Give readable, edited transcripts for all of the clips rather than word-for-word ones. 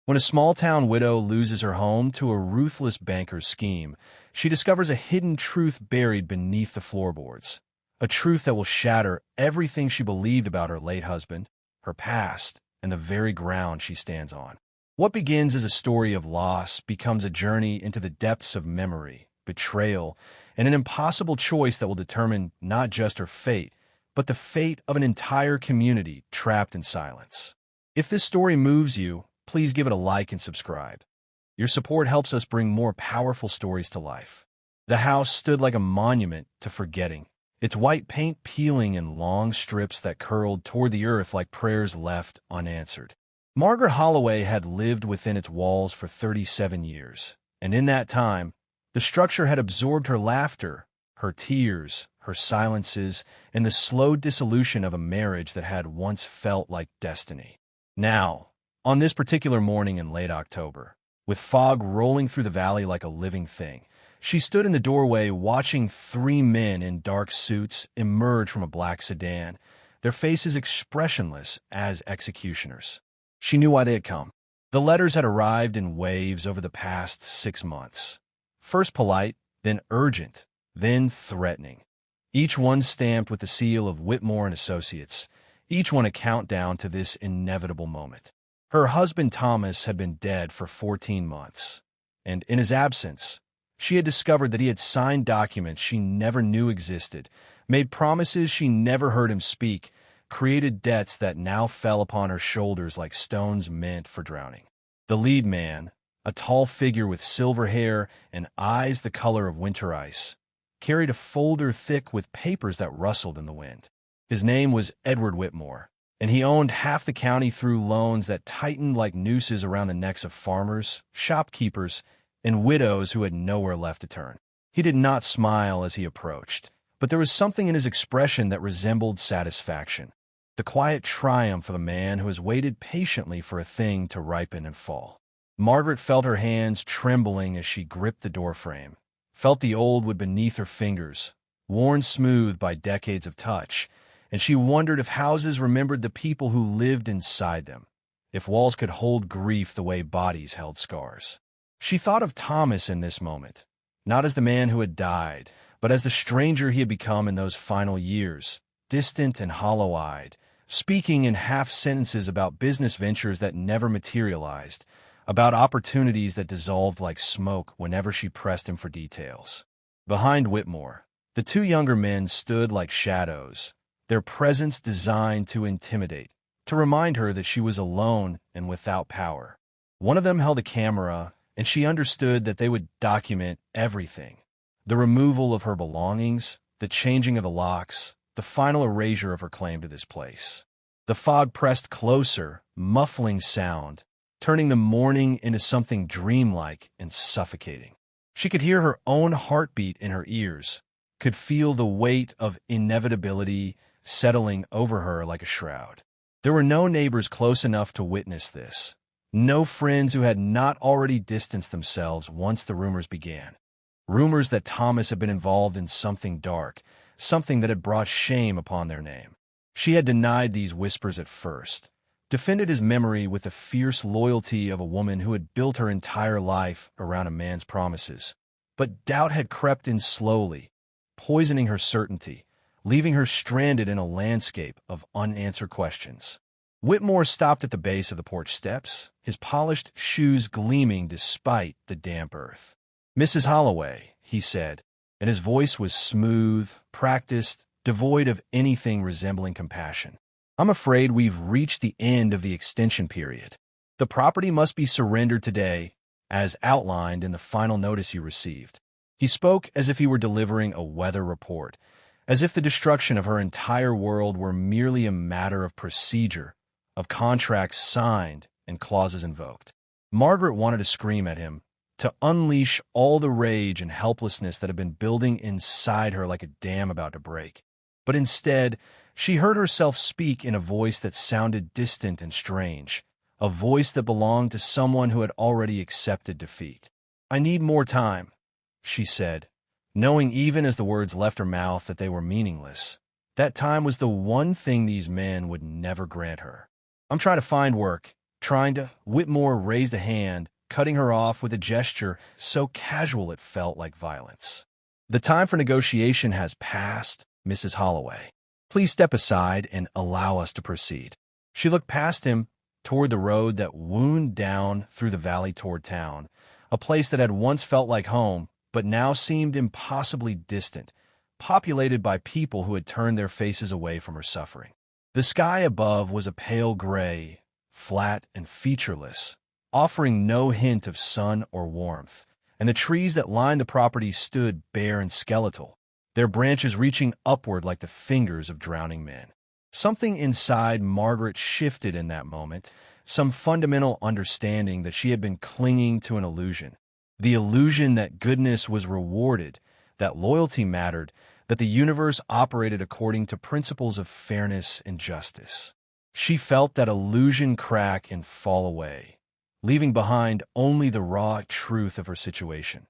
When a small-town widow loses her home to a ruthless banker's scheme, she discovers a hidden truth buried beneath the floorboards. A truth that will shatter everything she believed about her late husband, her past, and the very ground she stands on. What begins as a story of loss becomes a journey into the depths of memory, betrayal, and an impossible choice that will determine not just her fate, but the fate of an entire community trapped in silence. If this story moves you, please give it a like and subscribe. Your support helps us bring more powerful stories to life. The house stood like a monument to forgetting, its white paint peeling in long strips that curled toward the earth like prayers left unanswered. Margaret Holloway had lived within its walls for 37 years, and in that time, the structure had absorbed her laughter, her tears, her silences, and the slow dissolution of a marriage that had once felt like destiny. Now, on this particular morning in late October, with fog rolling through the valley like a living thing, she stood in the doorway watching three men in dark suits emerge from a black sedan, their faces expressionless as executioners. She knew why they had come. The letters had arrived in waves over the past 6 months. First polite, then urgent, then threatening. Each one stamped with the seal of Whitmore and Associates, each one a countdown to this inevitable moment. Her husband Thomas had been dead for 14 months, and in his absence, she had discovered that he had signed documents she never knew existed, made promises she never heard him speak, created debts that now fell upon her shoulders like stones meant for drowning. The lead man, a tall figure with silver hair and eyes the color of winter ice, carried a folder thick with papers that rustled in the wind. His name was Edward Whitmore, and he owned half the county through loans that tightened like nooses around the necks of farmers, shopkeepers, and widows who had nowhere left to turn. He did not smile as he approached, but there was something in his expression that resembled satisfaction, the quiet triumph of a man who has waited patiently for a thing to ripen and fall. Margaret felt her hands trembling as she gripped the doorframe, felt the old wood beneath her fingers, worn smooth by decades of touch, and she wondered if houses remembered the people who lived inside them, if walls could hold grief the way bodies held scars. She thought of Thomas in this moment, not as the man who had died, but as the stranger he had become in those final years, distant and hollow-eyed, speaking in half-sentences about business ventures that never materialized, about opportunities that dissolved like smoke whenever she pressed him for details. Behind Whitmore, the two younger men stood like shadows, their presence designed to intimidate, to remind her that she was alone and without power. One of them held a camera, and she understood that they would document everything. The removal of her belongings, the changing of the locks, the final erasure of her claim to this place. The fog pressed closer, muffling sound, turning the morning into something dreamlike and suffocating. She could hear her own heartbeat in her ears, could feel the weight of inevitability settling over her like a shroud. There were no neighbors close enough to witness this, no friends who had not already distanced themselves once the rumors began. Rumors that Thomas had been involved in something dark, something that had brought shame upon their name. She had denied these whispers at first, defended his memory with the fierce loyalty of a woman who had built her entire life around a man's promises. But doubt had crept in slowly, poisoning her certainty, leaving her stranded in a landscape of unanswered questions. Whitmore stopped at the base of the porch steps, his polished shoes gleaming despite the damp earth. "Mrs. Holloway," he said, and his voice was smooth, practiced, devoid of anything resembling compassion. "I'm afraid we've reached the end of the extension period. The property must be surrendered today, as outlined in the final notice you received." He spoke as if he were delivering a weather report, as if the destruction of her entire world were merely a matter of procedure, of contracts signed and clauses invoked. Margaret wanted to scream at him, to unleash all the rage and helplessness that had been building inside her like a dam about to break. But instead, she heard herself speak in a voice that sounded distant and strange, a voice that belonged to someone who had already accepted defeat. "I need more time," she said, knowing even as the words left her mouth that they were meaningless. That time was the one thing these men would never grant her. "I'm trying to find work," Whitmore raised a hand, cutting her off with a gesture so casual it felt like violence. "The time for negotiation has passed, Mrs. Holloway. Please step aside and allow us to proceed." She looked past him toward the road that wound down through the valley toward town, a place that had once felt like home, but now seemed impossibly distant, populated by people who had turned their faces away from her suffering. The sky above was a pale gray, flat and featureless, offering no hint of sun or warmth, and the trees that lined the property stood bare and skeletal, their branches reaching upward like the fingers of drowning men. Something inside Margaret shifted in that moment, some fundamental understanding that she had been clinging to an illusion. The illusion that goodness was rewarded, that loyalty mattered, that the universe operated according to principles of fairness and justice. She felt that illusion crack and fall away, leaving behind only the raw truth of her situation.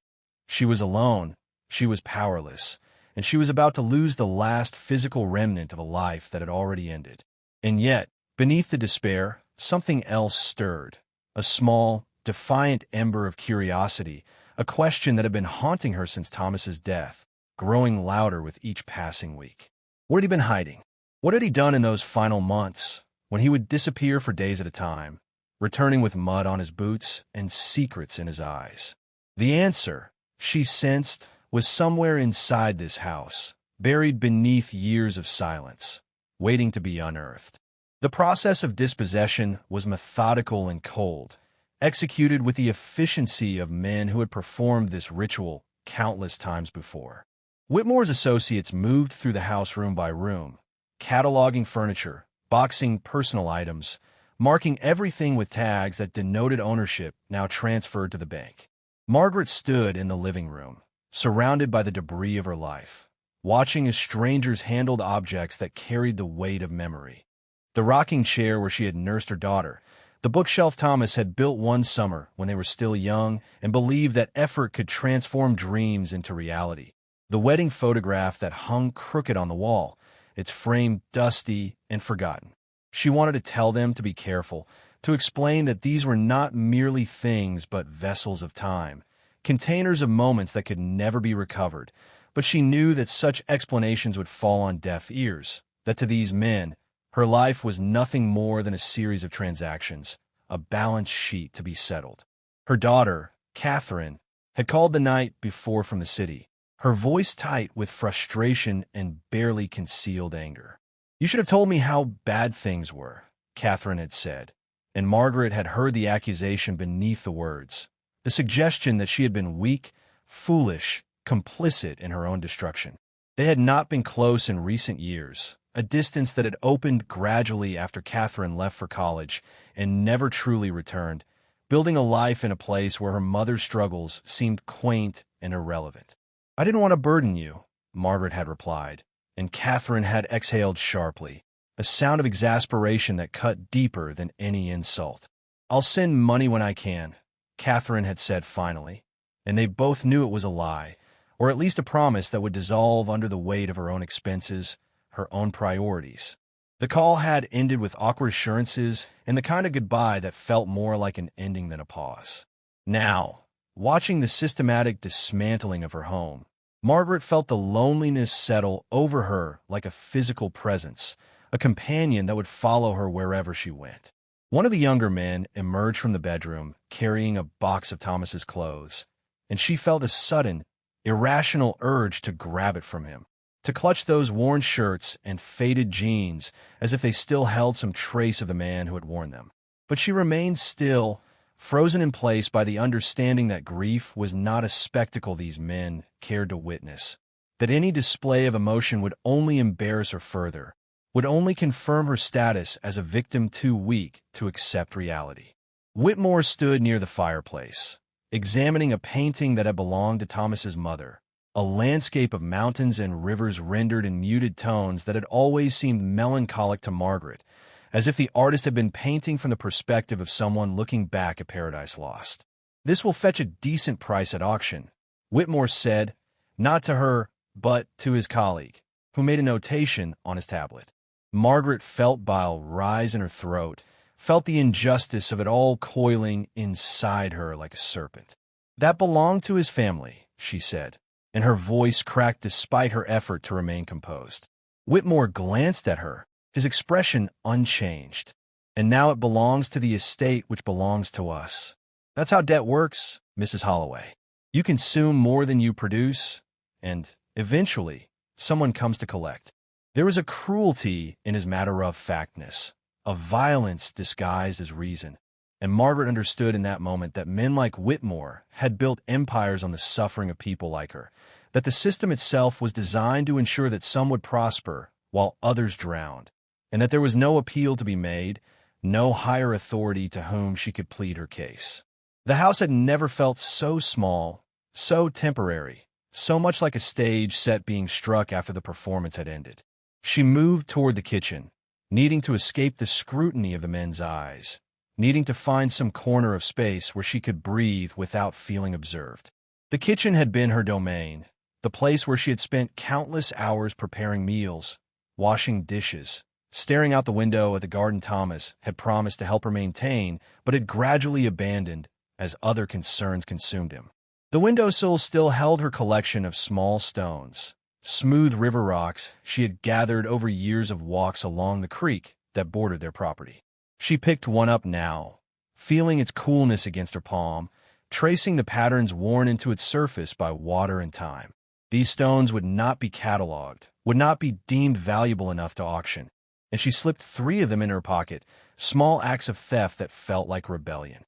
She was alone, she was powerless, and she was about to lose the last physical remnant of a life that had already ended. And yet, beneath the despair, something else stirred, a small, defiant ember of curiosity, a question that had been haunting her since Thomas's death, growing louder with each passing week. Where had he been hiding? What had he done in those final months, when he would disappear for days at a time, returning with mud on his boots and secrets in his eyes? The answer, she sensed, was somewhere inside this house, buried beneath years of silence, waiting to be unearthed. The process of dispossession was methodical and cold, executed with the efficiency of men who had performed this ritual countless times before. Whitmore's associates moved through the house room by room, cataloging furniture, boxing personal items, marking everything with tags that denoted ownership now transferred to the bank. Margaret stood in the living room, surrounded by the debris of her life, watching as strangers handled objects that carried the weight of memory. The rocking chair where she had nursed her daughter, the bookshelf Thomas had built one summer when they were still young and believed that effort could transform dreams into reality. The wedding photograph that hung crooked on the wall, its frame dusty and forgotten. She wanted to tell them to be careful, to explain that these were not merely things but vessels of time, containers of moments that could never be recovered, but she knew that such explanations would fall on deaf ears, that to these men, her life was nothing more than a series of transactions, a balance sheet to be settled. Her daughter, Catherine, had called the night before from the city, her voice tight with frustration and barely concealed anger. "You should have told me how bad things were," Catherine had said, and Margaret had heard the accusation beneath the words, the suggestion that she had been weak, foolish, complicit in her own destruction. They had not been close in recent years, a distance that had opened gradually after Catherine left for college and never truly returned, building a life in a place where her mother's struggles seemed quaint and irrelevant. "I didn't want to burden you," Margaret had replied, and Catherine had exhaled sharply, a sound of exasperation that cut deeper than any insult. "I'll send money when I can," Catherine had said finally, and they both knew it was a lie, or at least a promise that would dissolve under the weight of her own expenses, her own priorities. The call had ended with awkward assurances and the kind of goodbye that felt more like an ending than a pause. Now, watching the systematic dismantling of her home, Margaret felt the loneliness settle over her like a physical presence, a companion that would follow her wherever she went. One of the younger men emerged from the bedroom, carrying a box of Thomas's clothes, and she felt a sudden, irrational urge to grab it from him, to clutch those worn shirts and faded jeans as if they still held some trace of the man who had worn them. But she remained still, frozen in place by the understanding that grief was not a spectacle these men cared to witness, that any display of emotion would only embarrass her further, would only confirm her status as a victim too weak to accept reality. Whitmore stood near the fireplace, examining a painting that had belonged to Thomas's mother, a landscape of mountains and rivers rendered in muted tones that had always seemed melancholic to Margaret, as if the artist had been painting from the perspective of someone looking back at Paradise Lost. "This will fetch a decent price at auction," Whitmore said, not to her, but to his colleague, who made a notation on his tablet. Margaret felt bile rise in her throat, felt the injustice of it all coiling inside her like a serpent. "That belonged to his family," she said, and her voice cracked despite her effort to remain composed. Whitmore glanced at her, his expression unchanged. "And now it belongs to the estate which belongs to us. That's how debt works, Mrs. Holloway. You consume more than you produce, and, eventually, someone comes to collect." There was a cruelty in his matter-of-factness, a violence disguised as reason, and Margaret understood in that moment that men like Whitmore had built empires on the suffering of people like her, that the system itself was designed to ensure that some would prosper while others drowned, and that there was no appeal to be made, no higher authority to whom she could plead her case. The house had never felt so small, so temporary, so much like a stage set being struck after the performance had ended. She moved toward the kitchen, needing to escape the scrutiny of the men's eyes, needing to find some corner of space where she could breathe without feeling observed. The kitchen had been her domain, the place where she had spent countless hours preparing meals, washing dishes, staring out the window at the garden Thomas had promised to help her maintain, but had gradually abandoned as other concerns consumed him. The windowsill still held her collection of small stones, smooth river rocks she had gathered over years of walks along the creek that bordered their property. She picked one up now, feeling its coolness against her palm, tracing the patterns worn into its surface by water and time. These stones would not be cataloged, would not be deemed valuable enough to auction, and she slipped 3 of them in her pocket, small acts of theft that felt like rebellion.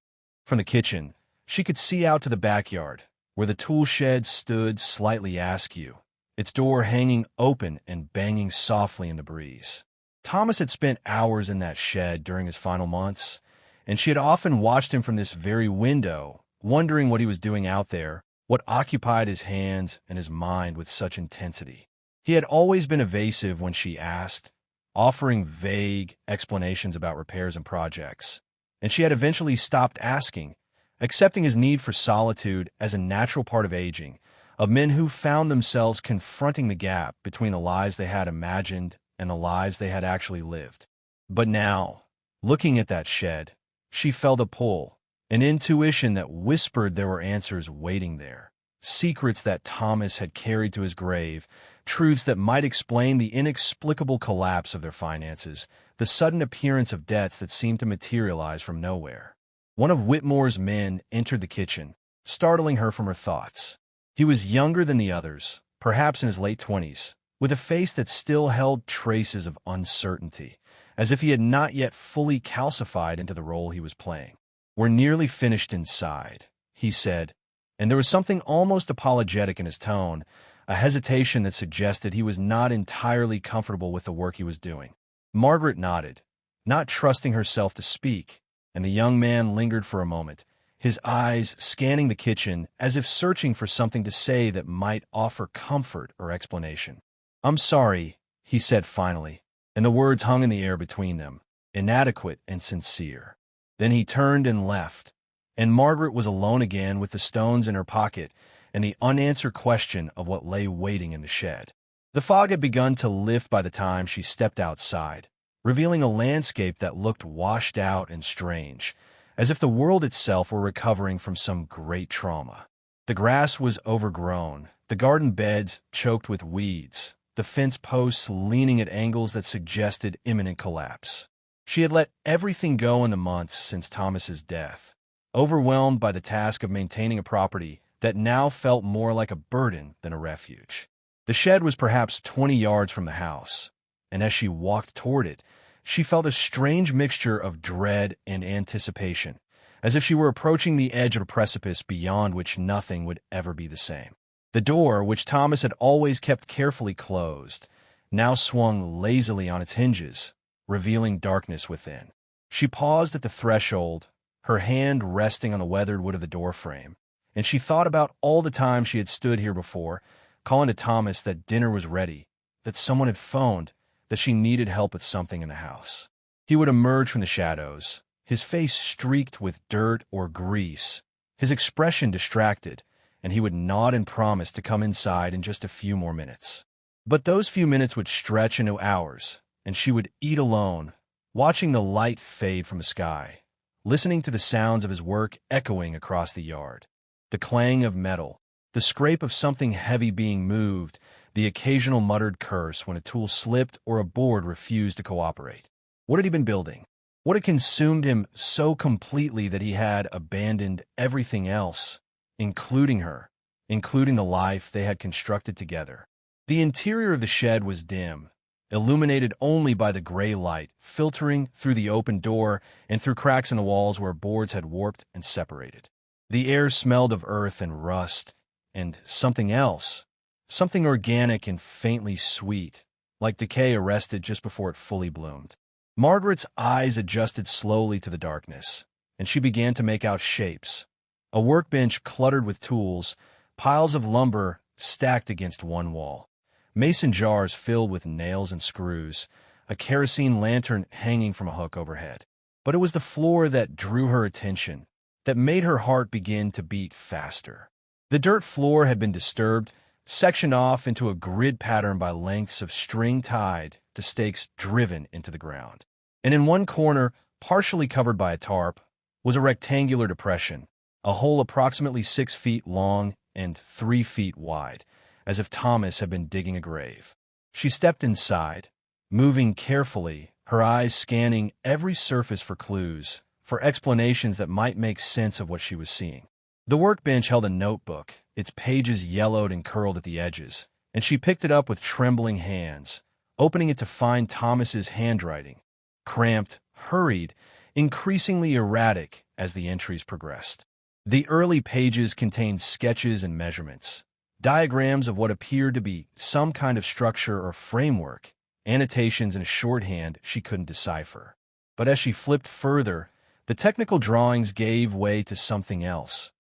From the kitchen, she could see out to the backyard, where the tool shed stood slightly askew, its door hanging open and banging softly in the breeze. Thomas had spent hours in that shed during his final months, and she had often watched him from this very window, wondering what he was doing out there, what occupied his hands and his mind with such intensity. He had always been evasive when she asked, offering vague explanations about repairs and projects, and she had eventually stopped asking, accepting his need for solitude as a natural part of aging, of men who found themselves confronting the gap between the lives they had imagined and the lives they had actually lived. But now, looking at that shed, she felt a pull, an intuition that whispered there were answers waiting there, secrets that Thomas had carried to his grave, truths that might explain the inexplicable collapse of their finances, the sudden appearance of debts that seemed to materialize from nowhere. One of Whitmore's men entered the kitchen, startling her from her thoughts. He was younger than the others, perhaps in his late 20s, with a face that still held traces of uncertainty, as if he had not yet fully calcified into the role he was playing. "We're nearly finished inside," he said, and there was something almost apologetic in his tone, a hesitation that suggested he was not entirely comfortable with the work he was doing. Margaret nodded, not trusting herself to speak, and the young man lingered for a moment, his eyes scanning the kitchen as if searching for something to say that might offer comfort or explanation. "I'm sorry," he said finally, and the words hung in the air between them, inadequate and sincere. Then he turned and left, and Margaret was alone again with the stones in her pocket and the unanswered question of what lay waiting in the shed. The fog had begun to lift by the time she stepped outside, revealing a landscape that looked washed out and strange, as if the world itself were recovering from some great trauma. The grass was overgrown, the garden beds choked with weeds, the fence posts leaning at angles that suggested imminent collapse. She had let everything go in the months since Thomas's death, overwhelmed by the task of maintaining a property that now felt more like a burden than a refuge. The shed was perhaps 20 yards from the house, and as she walked toward it, she felt a strange mixture of dread and anticipation, as if she were approaching the edge of a precipice beyond which nothing would ever be the same. The door, which Thomas had always kept carefully closed, now swung lazily on its hinges, revealing darkness within. She paused at the threshold, her hand resting on the weathered wood of the doorframe, and she thought about all the time she had stood here before, calling to Thomas that dinner was ready, that someone had phoned, that she needed help with something in the house. He would emerge from the shadows, his face streaked with dirt or grease, his expression distracted, and he would nod and promise to come inside in just a few more minutes. But those few minutes would stretch into hours, and she would eat alone, watching the light fade from the sky, listening to the sounds of his work echoing across the yard. The clang of metal, the scrape of something heavy being moved, the occasional muttered curse when a tool slipped or a board refused to cooperate. What had he been building? What had consumed him so completely that he had abandoned everything else, including her, including the life they had constructed together? The interior of the shed was dim, illuminated only by the gray light filtering through the open door and through cracks in the walls where boards had warped and separated. The air smelled of earth and rust, and something else, something organic and faintly sweet, like decay arrested just before it fully bloomed. Margaret's eyes adjusted slowly to the darkness, and she began to make out shapes. A workbench cluttered with tools, piles of lumber stacked against one wall, mason jars filled with nails and screws, a kerosene lantern hanging from a hook overhead. But it was the floor that drew her attention, that made her heart begin to beat faster. The dirt floor had been disturbed, sectioned off into a grid pattern by lengths of string tied to stakes driven into the ground. And in one corner, partially covered by a tarp, was a rectangular depression, a hole approximately 6 feet long and 3 feet wide, as if Thomas had been digging a grave. She stepped inside, moving carefully, her eyes scanning every surface for clues, for explanations that might make sense of what she was seeing. The workbench held a notebook, its pages yellowed and curled at the edges, and she picked it up with trembling hands, opening it to find Thomas's handwriting, cramped, hurried, increasingly erratic as the entries progressed. The early pages contained sketches and measurements, diagrams of what appeared to be some kind of structure or framework, annotations in a shorthand she couldn't decipher. But as she flipped further, the technical drawings gave way to something else.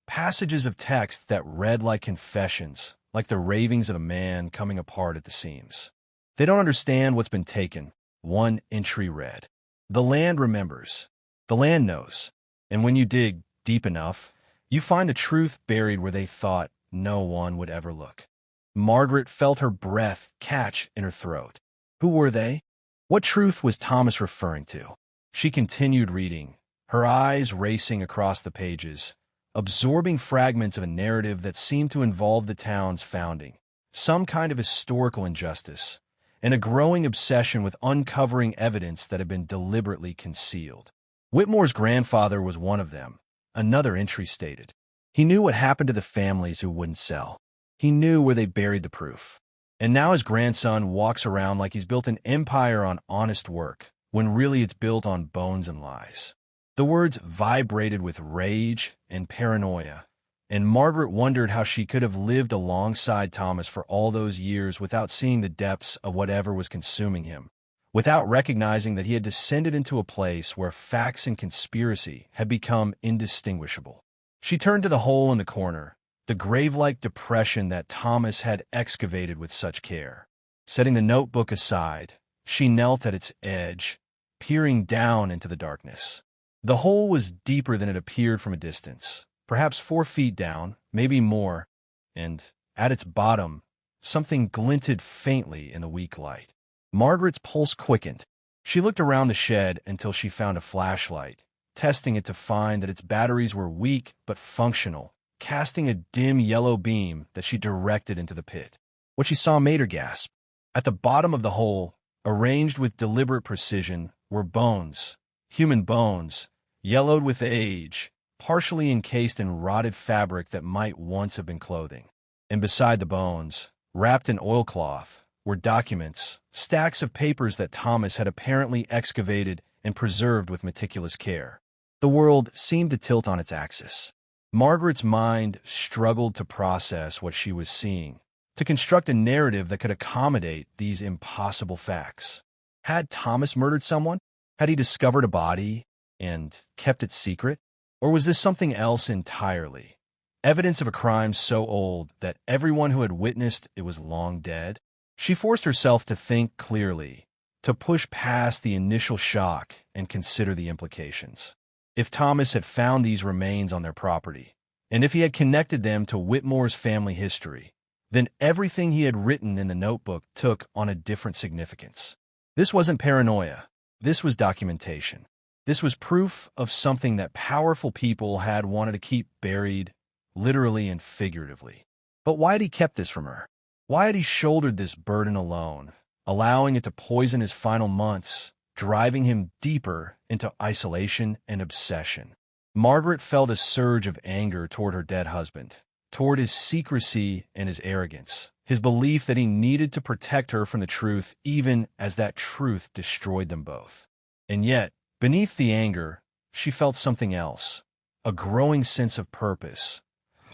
Passages of text that read like confessions, like the ravings of a man coming apart at the seams. They don't understand what's been taken, one entry read. The land remembers. The land knows. And when you dig deep enough, you find the truth buried where they thought no one would ever look. Margaret felt her breath catch in her throat. Who were they? What truth was Thomas referring to? She continued reading, her eyes racing across the pages, absorbing fragments of a narrative that seemed to involve the town's founding, some kind of historical injustice, and a growing obsession with uncovering evidence that had been deliberately concealed. Whitmore's grandfather was one of them, another entry stated. He knew what happened to the families who wouldn't sell. He knew where they buried the proof. And now his grandson walks around like he's built an empire on honest work, when really it's built on bones and lies. The words vibrated with rage and paranoia, and Margaret wondered how she could have lived alongside Thomas for all those years without seeing the depths of whatever was consuming him, without recognizing that he had descended into a place where facts and conspiracy had become indistinguishable. She turned to the hole in the corner, the grave-like depression that Thomas had excavated with such care. Setting the notebook aside, she knelt at its edge, peering down into the darkness. The hole was deeper than it appeared from a distance, perhaps 4 feet down, maybe more, and at its bottom, something glinted faintly in the weak light. Margaret's pulse quickened. She looked around the shed until she found a flashlight, testing it to find that its batteries were weak but functional, casting a dim yellow beam that she directed into the pit. What she saw made her gasp. At the bottom of the hole, arranged with deliberate precision, were bones, human bones, yellowed with age, partially encased in rotted fabric that might once have been clothing. And beside the bones, wrapped in oilcloth, were documents, stacks of papers that Thomas had apparently excavated and preserved with meticulous care. The world seemed to tilt on its axis. Margaret's mind struggled to process what she was seeing, to construct a narrative that could accommodate these impossible facts. Had Thomas murdered someone? Had he discovered a body and kept it secret? Or was this something else entirely? Evidence of a crime so old that everyone who had witnessed it was long dead? She forced herself to think clearly, to push past the initial shock and consider the implications. If Thomas had found these remains on their property, and if he had connected them to Whitmore's family history, then everything he had written in the notebook took on a different significance. This wasn't paranoia. This was documentation. This was proof of something that powerful people had wanted to keep buried, literally and figuratively. But why had he kept this from her? Why had he shouldered this burden alone, allowing it to poison his final months, driving him deeper into isolation and obsession? Margaret felt a surge of anger toward her dead husband, toward his secrecy and his arrogance, his belief that he needed to protect her from the truth even as that truth destroyed them both. And yet, beneath the anger, she felt something else, a growing sense of purpose,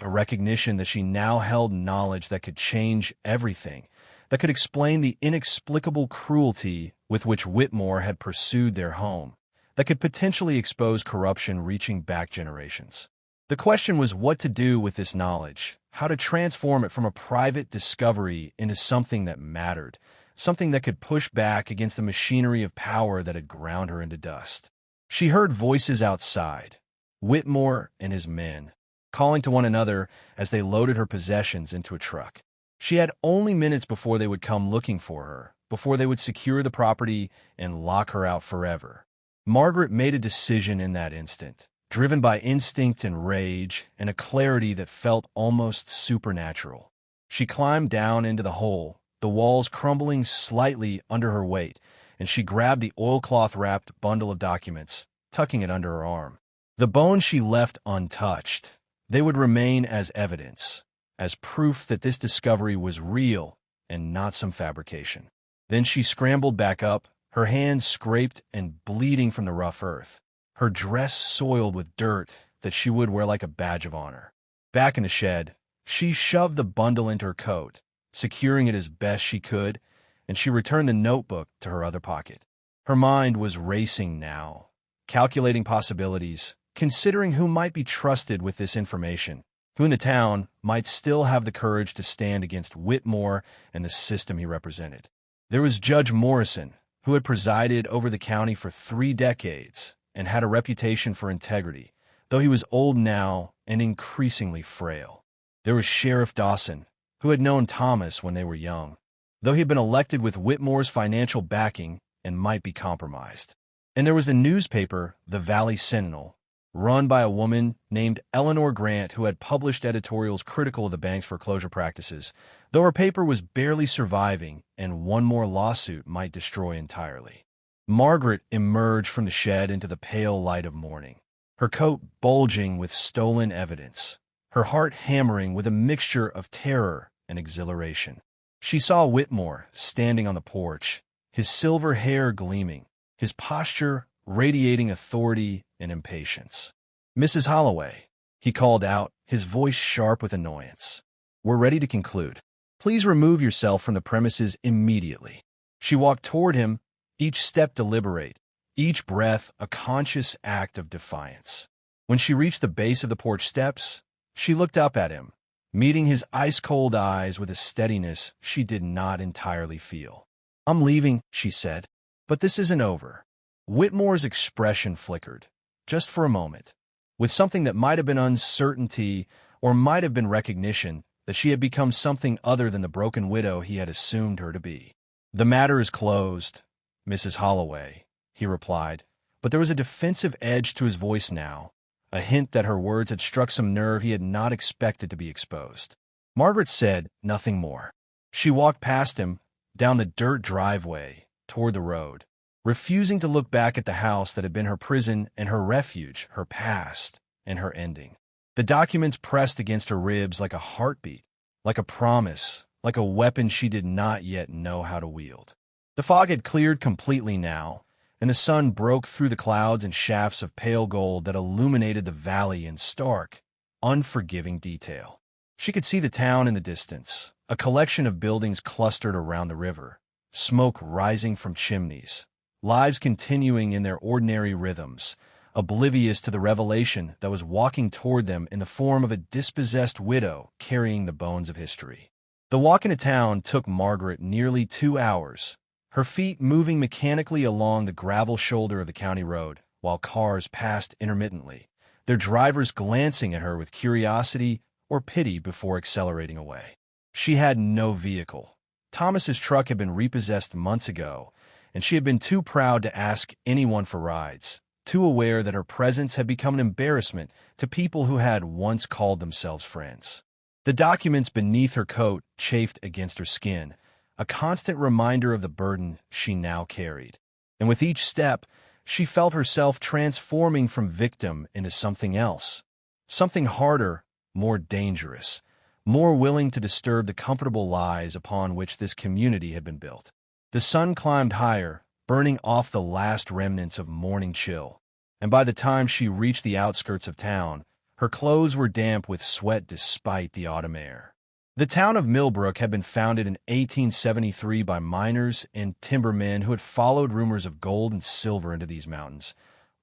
a recognition that she now held knowledge that could change everything, that could explain the inexplicable cruelty with which Whitmore had pursued their home, that could potentially expose corruption reaching back generations. The question was what to do with this knowledge, how to transform it from a private discovery into something that mattered, something that could push back against the machinery of power that had ground her into dust. She heard voices outside, Whitmore and his men, calling to one another as they loaded her possessions into a truck. She had only minutes before they would come looking for her, before they would secure the property and lock her out forever. Margaret made a decision in that instant, driven by instinct and rage and a clarity that felt almost supernatural. She climbed down into the hole, the walls crumbling slightly under her weight, and she grabbed the oilcloth-wrapped bundle of documents, tucking it under her arm. The bones she left untouched. They would remain as evidence, as proof that this discovery was real and not some fabrication. Then she scrambled back up, her hands scraped and bleeding from the rough earth, her dress soiled with dirt that she would wear like a badge of honor. Back in the shed, she shoved the bundle into her coat, securing it as best she could, and she returned the notebook to her other pocket. Her mind was racing now, calculating possibilities, considering who might be trusted with this information, who in the town might still have the courage to stand against Whitmore and the system he represented. There was Judge Morrison, who had presided over the county for 3 decades and had a reputation for integrity, though he was old now and increasingly frail. There was Sheriff Dawson, who had known Thomas when they were young, though he had been elected with Whitmore's financial backing and might be compromised. And there was the newspaper, the Valley Sentinel, run by a woman named Eleanor Grant who had published editorials critical of the bank's foreclosure practices, though her paper was barely surviving and one more lawsuit might destroy entirely. Margaret emerged from the shed into the pale light of morning, her coat bulging with stolen evidence, her heart hammering with a mixture of terror and exhilaration. She saw Whitmore standing on the porch, his silver hair gleaming, his posture radiating authority and impatience. "Mrs. Holloway," he called out, his voice sharp with annoyance. "We're ready to conclude. Please remove yourself from the premises immediately." She walked toward him, each step deliberate, each breath a conscious act of defiance. When she reached the base of the porch steps, she looked up at him, meeting his ice-cold eyes with a steadiness she did not entirely feel. "I'm leaving," she said, "but this isn't over." Whitmore's expression flickered, just for a moment, with something that might have been uncertainty or might have been recognition that she had become something other than the broken widow he had assumed her to be. "The matter is closed, Mrs. Holloway," he replied, but there was a defensive edge to his voice now, a hint that her words had struck some nerve he had not expected to be exposed. Margaret said nothing more. She walked past him, down the dirt driveway, toward the road, refusing to look back at the house that had been her prison and her refuge, her past and her ending. The documents pressed against her ribs like a heartbeat, like a promise, like a weapon she did not yet know how to wield. The fog had cleared completely now, and the sun broke through the clouds in shafts of pale gold that illuminated the valley in stark, unforgiving detail. She could see the town in the distance, a collection of buildings clustered around the river, smoke rising from chimneys, lives continuing in their ordinary rhythms, oblivious to the revelation that was walking toward them in the form of a dispossessed widow carrying the bones of history. The walk into town took Margaret nearly 2 hours, her feet moving mechanically along the gravel shoulder of the county road, while cars passed intermittently, their drivers glancing at her with curiosity or pity before accelerating away. She had no vehicle. Thomas's truck had been repossessed months ago, and she had been too proud to ask anyone for rides, too aware that her presence had become an embarrassment to people who had once called themselves friends. The documents beneath her coat chafed against her skin, a constant reminder of the burden she now carried. And with each step, she felt herself transforming from victim into something else, something harder, more dangerous, more willing to disturb the comfortable lies upon which this community had been built. The sun climbed higher, burning off the last remnants of morning chill, and by the time she reached the outskirts of town, her clothes were damp with sweat despite the autumn air. The town of Millbrook had been founded in 1873 by miners and timbermen who had followed rumors of gold and silver into these mountains,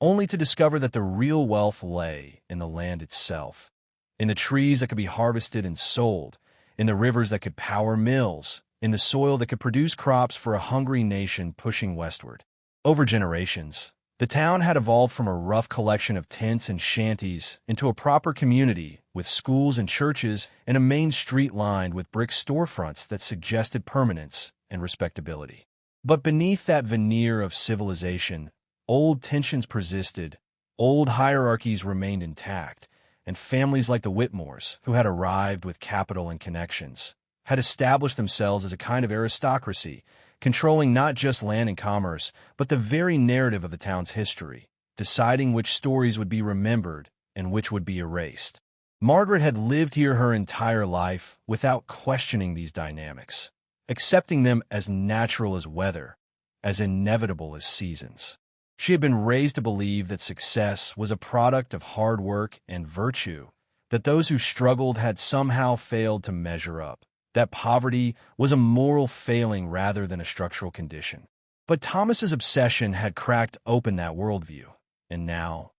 only to discover that the real wealth lay in the land itself, in the trees that could be harvested and sold, in the rivers that could power mills, in the soil that could produce crops for a hungry nation pushing westward. Over generations, the town had evolved from a rough collection of tents and shanties into a proper community with schools and churches and a main street lined with brick storefronts that suggested permanence and respectability. But beneath that veneer of civilization, old tensions persisted, old hierarchies remained intact, and families like the Whitmores, who had arrived with capital and connections, had established themselves as a kind of aristocracy, controlling not just land and commerce, but the very narrative of the town's history, deciding which stories would be remembered and which would be erased. Margaret had lived here her entire life without questioning these dynamics, accepting them as natural as weather, as inevitable as seasons. She had been raised to believe that success was a product of hard work and virtue, that those who struggled had somehow failed to measure up, that poverty was a moral failing rather than a structural condition. But Thomas's obsession had cracked open that worldview, and now,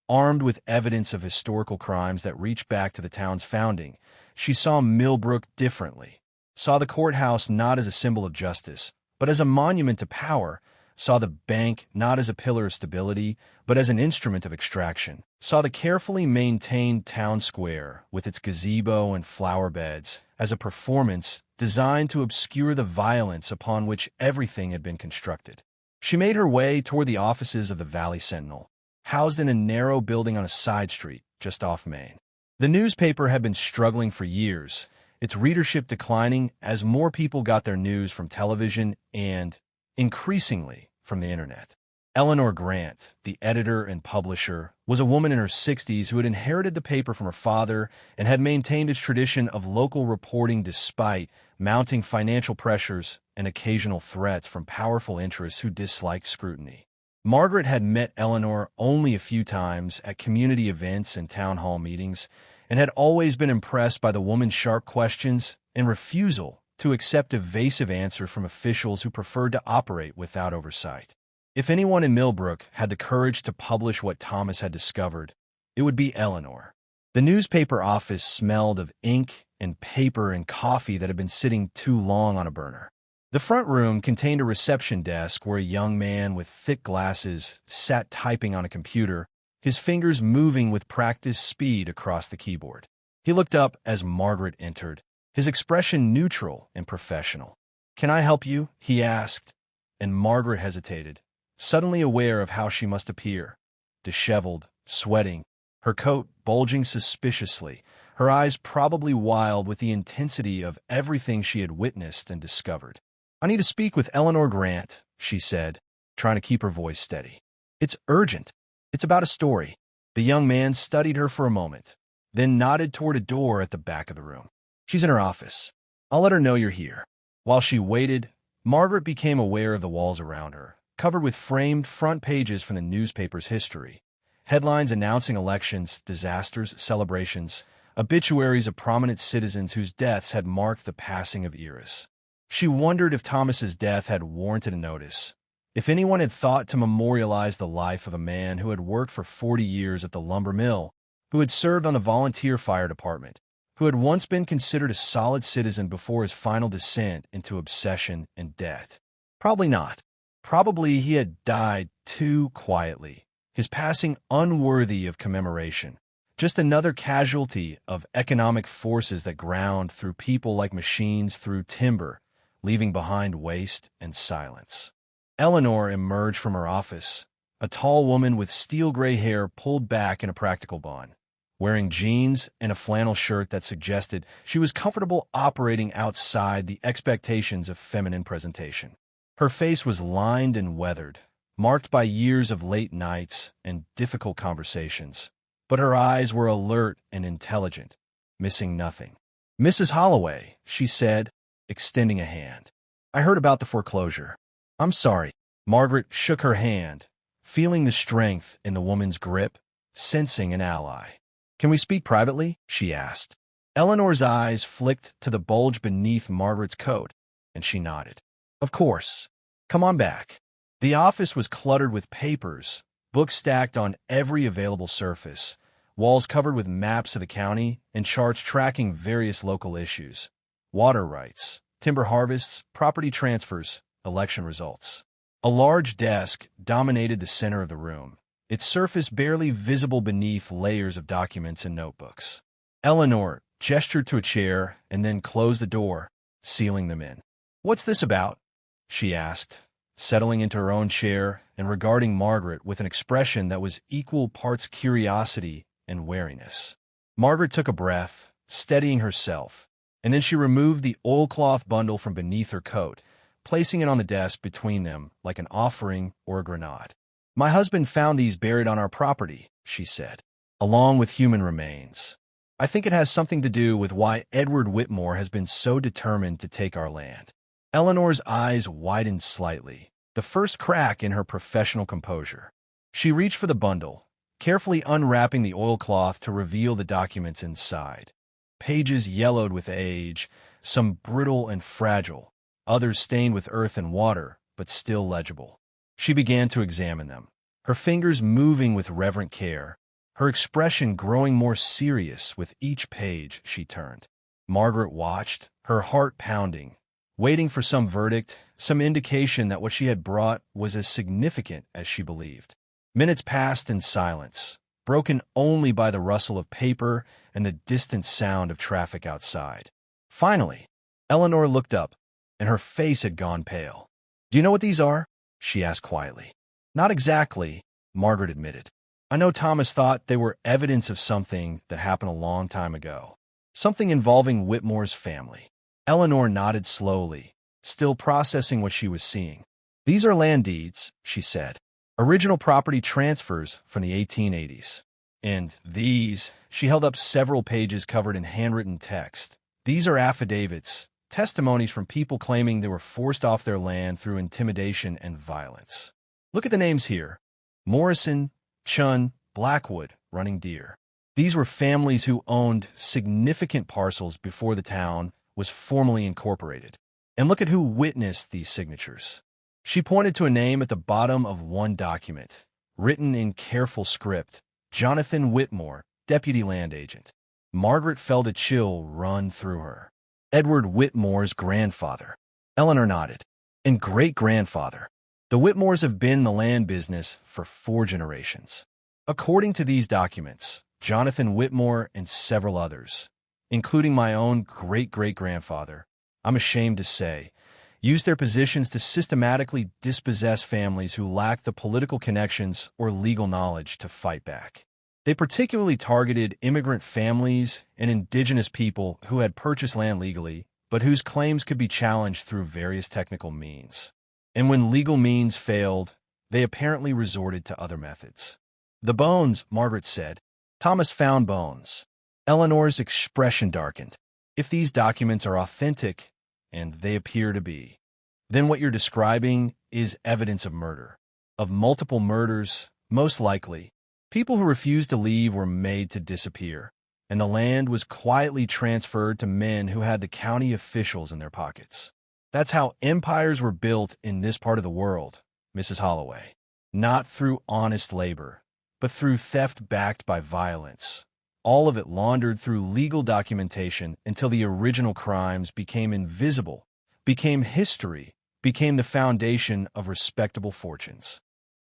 armed with evidence of historical crimes that reached back to the town's founding, she saw Millbrook differently, saw the courthouse not as a symbol of justice, but as a monument to power, saw the bank not as a pillar of stability, but as an instrument of extraction, saw the carefully maintained town square with its gazebo and flower beds as a performance designed to obscure the violence upon which everything had been constructed. She made her way toward the offices of the Valley Sentinel, housed in a narrow building on a side street just off Main. The newspaper had been struggling for years, its readership declining as more people got their news from television and, increasingly, from the internet. Eleanor Grant, the editor and publisher, was a woman in her 60s who had inherited the paper from her father and had maintained its tradition of local reporting despite mounting financial pressures and occasional threats from powerful interests who disliked scrutiny. Margaret had met Eleanor only a few times at community events and town hall meetings, and had always been impressed by the woman's sharp questions and refusal to accept evasive answers from officials who preferred to operate without oversight. If anyone in Millbrook had the courage to publish what Thomas had discovered, it would be Eleanor. The newspaper office smelled of ink and paper and coffee that had been sitting too long on a burner. The front room contained a reception desk where a young man with thick glasses sat typing on a computer, his fingers moving with practiced speed across the keyboard. He looked up as Margaret entered, his expression neutral and professional. "Can I help you?" he asked, and Margaret hesitated, suddenly aware of how she must appear, disheveled, sweating, her coat bulging suspiciously, her eyes probably wild with the intensity of everything she had witnessed and discovered. "I need to speak with Eleanor Grant," she said, trying to keep her voice steady. "It's urgent. It's about a story." The young man studied her for a moment, then nodded toward a door at the back of the room. "She's in her office. I'll let her know you're here." While she waited, Margaret became aware of the walls around her, covered with framed front pages from the newspaper's history. Headlines announcing elections, disasters, celebrations, obituaries of prominent citizens whose deaths had marked the passing of eras. She wondered if Thomas's death had warranted a notice, if anyone had thought to memorialize the life of a man who had worked for 40 years at the lumber mill, who had served on the volunteer fire department, who had once been considered a solid citizen before his final descent into obsession and debt. Probably not. Probably he had died too quietly, his passing unworthy of commemoration, just another casualty of economic forces that ground through people like machines through timber, leaving behind waste and silence. Eleanor emerged from her office, a tall woman with steel-gray hair pulled back in a practical bun, wearing jeans and a flannel shirt that suggested she was comfortable operating outside the expectations of feminine presentation. Her face was lined and weathered, marked by years of late nights and difficult conversations, but her eyes were alert and intelligent, missing nothing. "Mrs. Holloway," she said, extending a hand. "I heard about the foreclosure." "I'm sorry." Margaret shook her hand, feeling the strength in the woman's grip, sensing an ally. "Can we speak privately?" she asked. Eleanor's eyes flicked to the bulge beneath Margaret's coat, and she nodded. "Of course. Come on back." The office was cluttered with papers, books stacked on every available surface, walls covered with maps of the county and charts tracking various local issues: water rights, timber harvests, property transfers, election results. A large desk dominated the center of the room, its surface barely visible beneath layers of documents and notebooks. Eleanor gestured to a chair and then closed the door, sealing them in. "What's this about?" she asked, settling into her own chair and regarding Margaret with an expression that was equal parts curiosity and wariness. Margaret took a breath, steadying herself, and then she removed the oilcloth bundle from beneath her coat, placing it on the desk between them like an offering or a grenade. "My husband found these buried on our property," she said, "along with human remains. I think it has something to do with why Edward Whitmore has been so determined to take our land." Eleanor's eyes widened slightly, the first crack in her professional composure. She reached for the bundle, carefully unwrapping the oilcloth to reveal the documents inside. Pages yellowed with age, some brittle and fragile, others stained with earth and water, but still legible. She began to examine them, her fingers moving with reverent care, her expression growing more serious with each page she turned. Margaret watched, her heart pounding, waiting for some verdict, some indication that what she had brought was as significant as she believed. Minutes passed in silence, broken only by the rustle of paper and the distant sound of traffic outside. Finally, Eleanor looked up, and her face had gone pale. "Do you know what these are?" she asked quietly. "Not exactly," Margaret admitted. "I know Thomas thought they were evidence of something that happened a long time ago, something involving Whitmore's family." Eleanor nodded slowly, still processing what she was seeing. "These are land deeds," she said. "Original property transfers from the 1880s. And these," she held up several pages covered in handwritten text. "These are affidavits, testimonies from people claiming they were forced off their land through intimidation and violence. Look at the names here: Morrison, Chun, Blackwood, Running Deer. These were families who owned significant parcels before the town was formally incorporated. And look at who witnessed these signatures." She pointed to a name at the bottom of one document, written in careful script: Jonathan Whitmore, Deputy Land Agent. Margaret felt a chill run through her. Edward Whitmore's grandfather. Eleanor nodded. "And great-grandfather. The Whitmores have been in the land business for 4 generations. According to these documents, Jonathan Whitmore and several others, including my own great-great-grandfather, I'm ashamed to say, used their positions to systematically dispossess families who lacked the political connections or legal knowledge to fight back. They particularly targeted immigrant families and indigenous people who had purchased land legally, but whose claims could be challenged through various technical means. And when legal means failed, they apparently resorted to other methods." "The bones," Margaret said. "Thomas found bones." Eleanor's expression darkened. "If these documents are authentic, and they appear to be, then what you're describing is evidence of murder. Of multiple murders, most likely. People who refused to leave were made to disappear, and the land was quietly transferred to men who had the county officials in their pockets. That's how empires were built in this part of the world, Mrs. Holloway. Not through honest labor, but through theft backed by violence. All of it laundered through legal documentation until the original crimes became invisible, became history, became the foundation of respectable fortunes."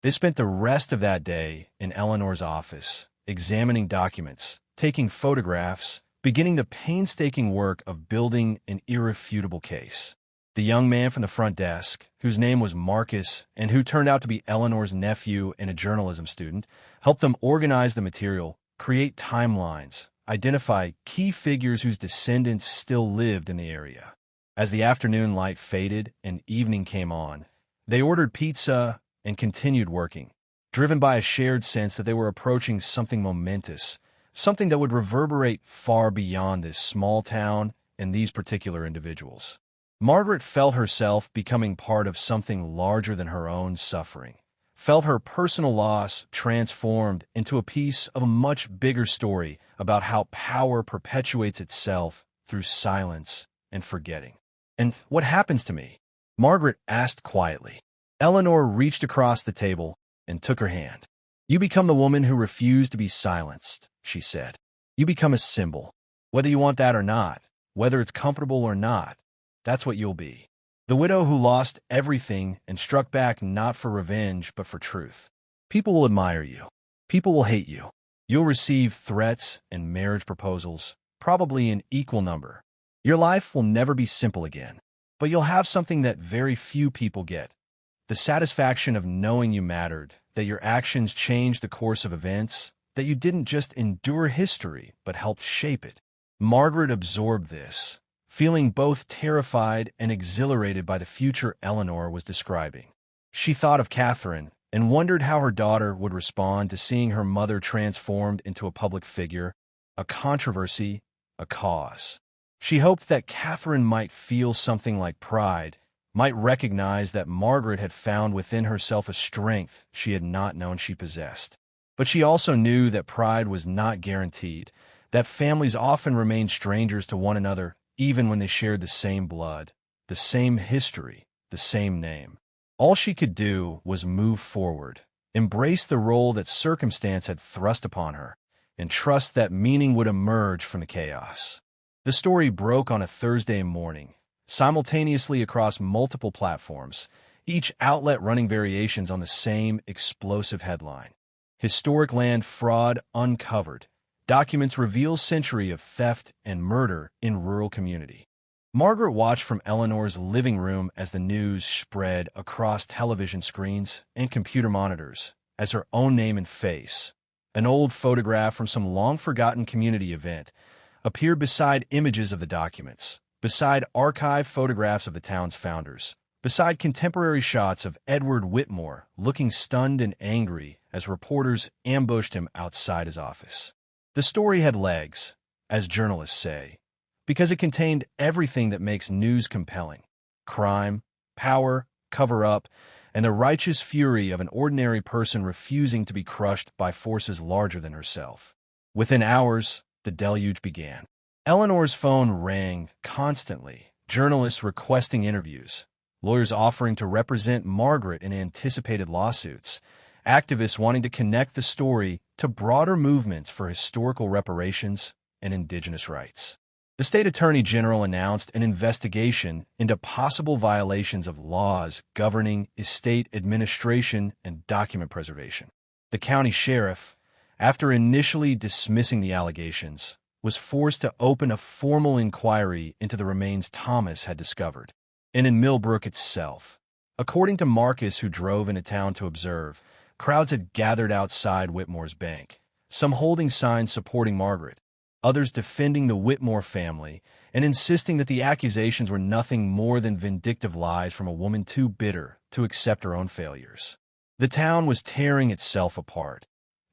They spent the rest of that day in Eleanor's office, examining documents, taking photographs, beginning the painstaking work of building an irrefutable case. The young man from the front desk, whose name was Marcus and who turned out to be Eleanor's nephew and a journalism student, helped them organize the material, create timelines, identify key figures whose descendants still lived in the area. As the afternoon light faded and evening came on, they ordered pizza and continued working, driven by a shared sense that they were approaching something momentous, something that would reverberate far beyond this small town and these particular individuals. Margaret felt herself becoming part of something larger than her own suffering, felt her personal loss transformed into a piece of a much bigger story about how power perpetuates itself through silence and forgetting. "And what happens to me?" Margaret asked quietly. Eleanor reached across the table and took her hand. "You become the woman who refused to be silenced," she said. "You become a symbol. Whether you want that or not, whether it's comfortable or not, that's what you'll be. The widow who lost everything and struck back not for revenge but for truth. People will admire you. People will hate you. You'll receive threats and marriage proposals, probably in equal number. Your life will never be simple again, but you'll have something that very few people get. The satisfaction of knowing you mattered, that your actions changed the course of events, that you didn't just endure history but helped shape it." Margaret absorbed this, feeling both terrified and exhilarated by the future Eleanor was describing. She thought of Catherine and wondered how her daughter would respond to seeing her mother transformed into a public figure, a controversy, a cause. She hoped that Catherine might feel something like pride, might recognize that Margaret had found within herself a strength she had not known she possessed. But she also knew that pride was not guaranteed, that families often remained strangers to one another even when they shared the same blood, the same history, the same name. All she could do was move forward, embrace the role that circumstance had thrust upon her, and trust that meaning would emerge from the chaos. The story broke on a Thursday morning, simultaneously across multiple platforms, each outlet running variations on the same explosive headline. "Historic Land Fraud Uncovered. Documents Reveal Century of Theft and Murder in Rural Community." Margaret watched from Eleanor's living room as the news spread across television screens and computer monitors as her own name and face, an old photograph from some long-forgotten community event, appeared beside images of the documents, beside archive photographs of the town's founders, beside contemporary shots of Edward Whitmore looking stunned and angry as reporters ambushed him outside his office. The story had legs, as journalists say, because it contained everything that makes news compelling: crime, power, cover-up, and the righteous fury of an ordinary person refusing to be crushed by forces larger than herself. Within hours, the deluge began. Eleanor's phone rang constantly, journalists requesting interviews, lawyers offering to represent Margaret in anticipated lawsuits, activists wanting to connect the story to broader movements for historical reparations and indigenous rights. The state attorney general announced an investigation into possible violations of laws governing estate administration and document preservation. The county sheriff, after initially dismissing the allegations, was forced to open a formal inquiry into the remains Thomas had discovered, and in Millbrook itself. According to Marcus, who drove into town to observe, crowds had gathered outside Whitmore's bank, some holding signs supporting Margaret, others defending the Whitmore family and insisting that the accusations were nothing more than vindictive lies from a woman too bitter to accept her own failures. The town was tearing itself apart,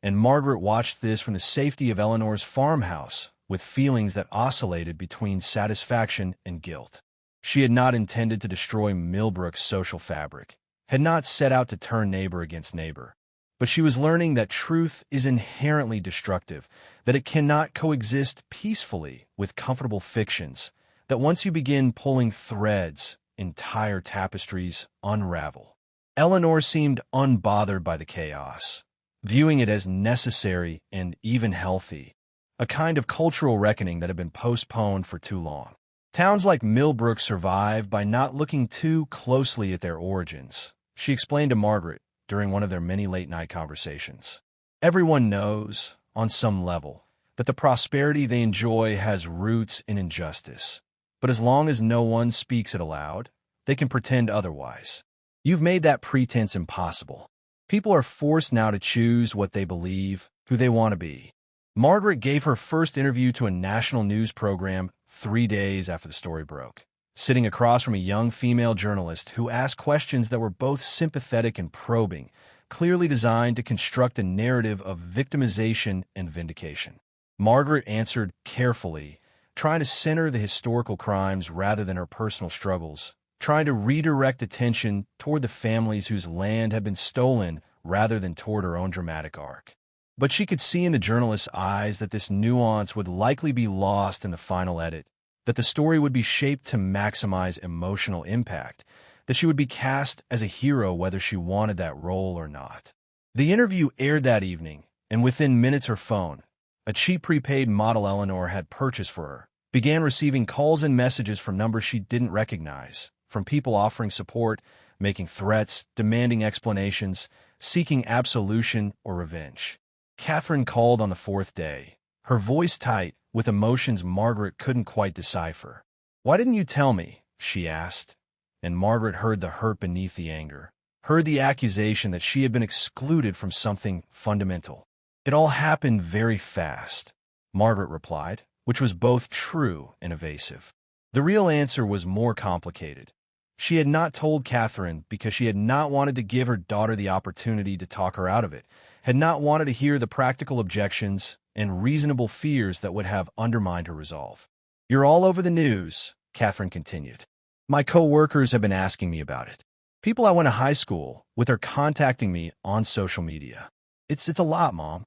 and Margaret watched this from the safety of Eleanor's farmhouse with feelings that oscillated between satisfaction and guilt. She had not intended to destroy Millbrook's social fabric, had not set out to turn neighbor against neighbor. But she was learning that truth is inherently destructive, that it cannot coexist peacefully with comfortable fictions, that once you begin pulling threads, entire tapestries unravel. Eleanor seemed unbothered by the chaos, viewing it as necessary and even healthy, a kind of cultural reckoning that had been postponed for too long. Towns like Millbrook survive by not looking too closely at their origins, she explained to Margaret during one of their many late-night conversations. Everyone knows, on some level, that the prosperity they enjoy has roots in injustice. But as long as no one speaks it aloud, they can pretend otherwise. You've made that pretense impossible. People are forced now to choose what they believe, who they want to be. Margaret gave her first interview to a national news program 3 days after the story broke, sitting across from a young female journalist who asked questions that were both sympathetic and probing, clearly designed to construct a narrative of victimization and vindication. Margaret answered carefully, trying to center the historical crimes rather than her personal struggles, trying to redirect attention toward the families whose land had been stolen rather than toward her own dramatic arc. But she could see in the journalist's eyes that this nuance would likely be lost in the final edit, that the story would be shaped to maximize emotional impact, that she would be cast as a hero whether she wanted that role or not. The interview aired that evening, and within minutes her phone, a cheap prepaid model Eleanor had purchased for her, began receiving calls and messages from numbers she didn't recognize, from people offering support, making threats, demanding explanations, seeking absolution or revenge. Catherine called on the 4th day, her voice tight, with emotions Margaret couldn't quite decipher. "Why didn't you tell me?" she asked. And Margaret heard the hurt beneath the anger, heard the accusation that she had been excluded from something fundamental. "It all happened very fast," Margaret replied, which was both true and evasive. The real answer was more complicated. She had not told Catherine because she had not wanted to give her daughter the opportunity to talk her out of it, had not wanted to hear the practical objections and reasonable fears that would have undermined her resolve. "You're all over the news," Catherine continued. "My co-workers have been asking me about it. People I went to high school with are contacting me on social media. It's a lot, Mom."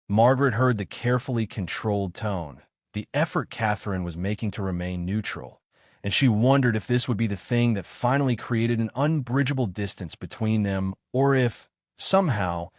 Margaret heard the carefully controlled tone, the effort Catherine was making to remain neutral, and she wondered if this would be the thing that finally created an unbridgeable distance between them, or if, somehow,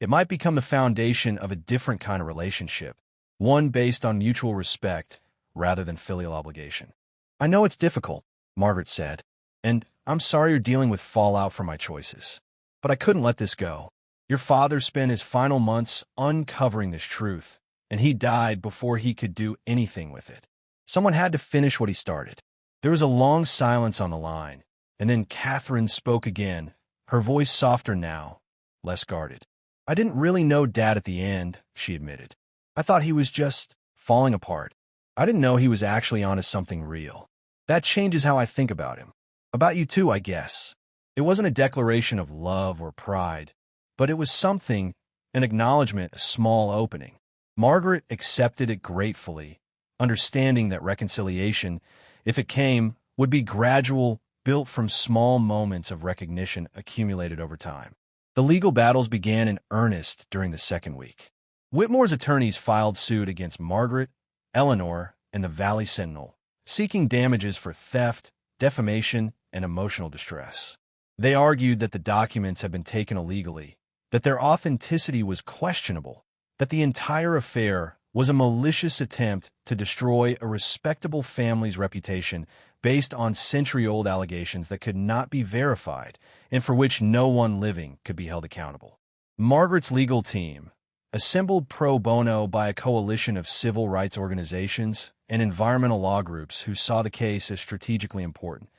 it might become the foundation of a different kind of relationship, one based on mutual respect rather than filial obligation. "I know it's difficult," Margaret said, "and I'm sorry you're dealing with fallout from my choices. But I couldn't let this go. Your father spent his final months uncovering this truth, and he died before he could do anything with it. Someone had to finish what he started." There was a long silence on the line, and then Catherine spoke again, her voice softer now, less guarded. "I didn't really know Dad at the end," she admitted. "I thought he was just falling apart. I didn't know he was actually onto something real. That changes how I think about him. About you too, I guess. It wasn't a declaration of love or pride, but it was something, an acknowledgement, a small opening." Margaret accepted it gratefully, understanding that reconciliation, if it came, would be gradual, built from small moments of recognition accumulated over time. The legal battles began in earnest during the second week. Whitmore's attorneys filed suit against Margaret, Eleanor, and the Valley Sentinel, seeking damages for theft, defamation, and emotional distress. They argued that the documents had been taken illegally, that their authenticity was questionable, that the entire affair was a malicious attempt to destroy a respectable family's reputation based on century-old allegations that could not be verified and for which no one living could be held accountable. Margaret's legal team, assembled pro bono by a coalition of civil rights organizations and environmental law groups who saw the case as strategically important,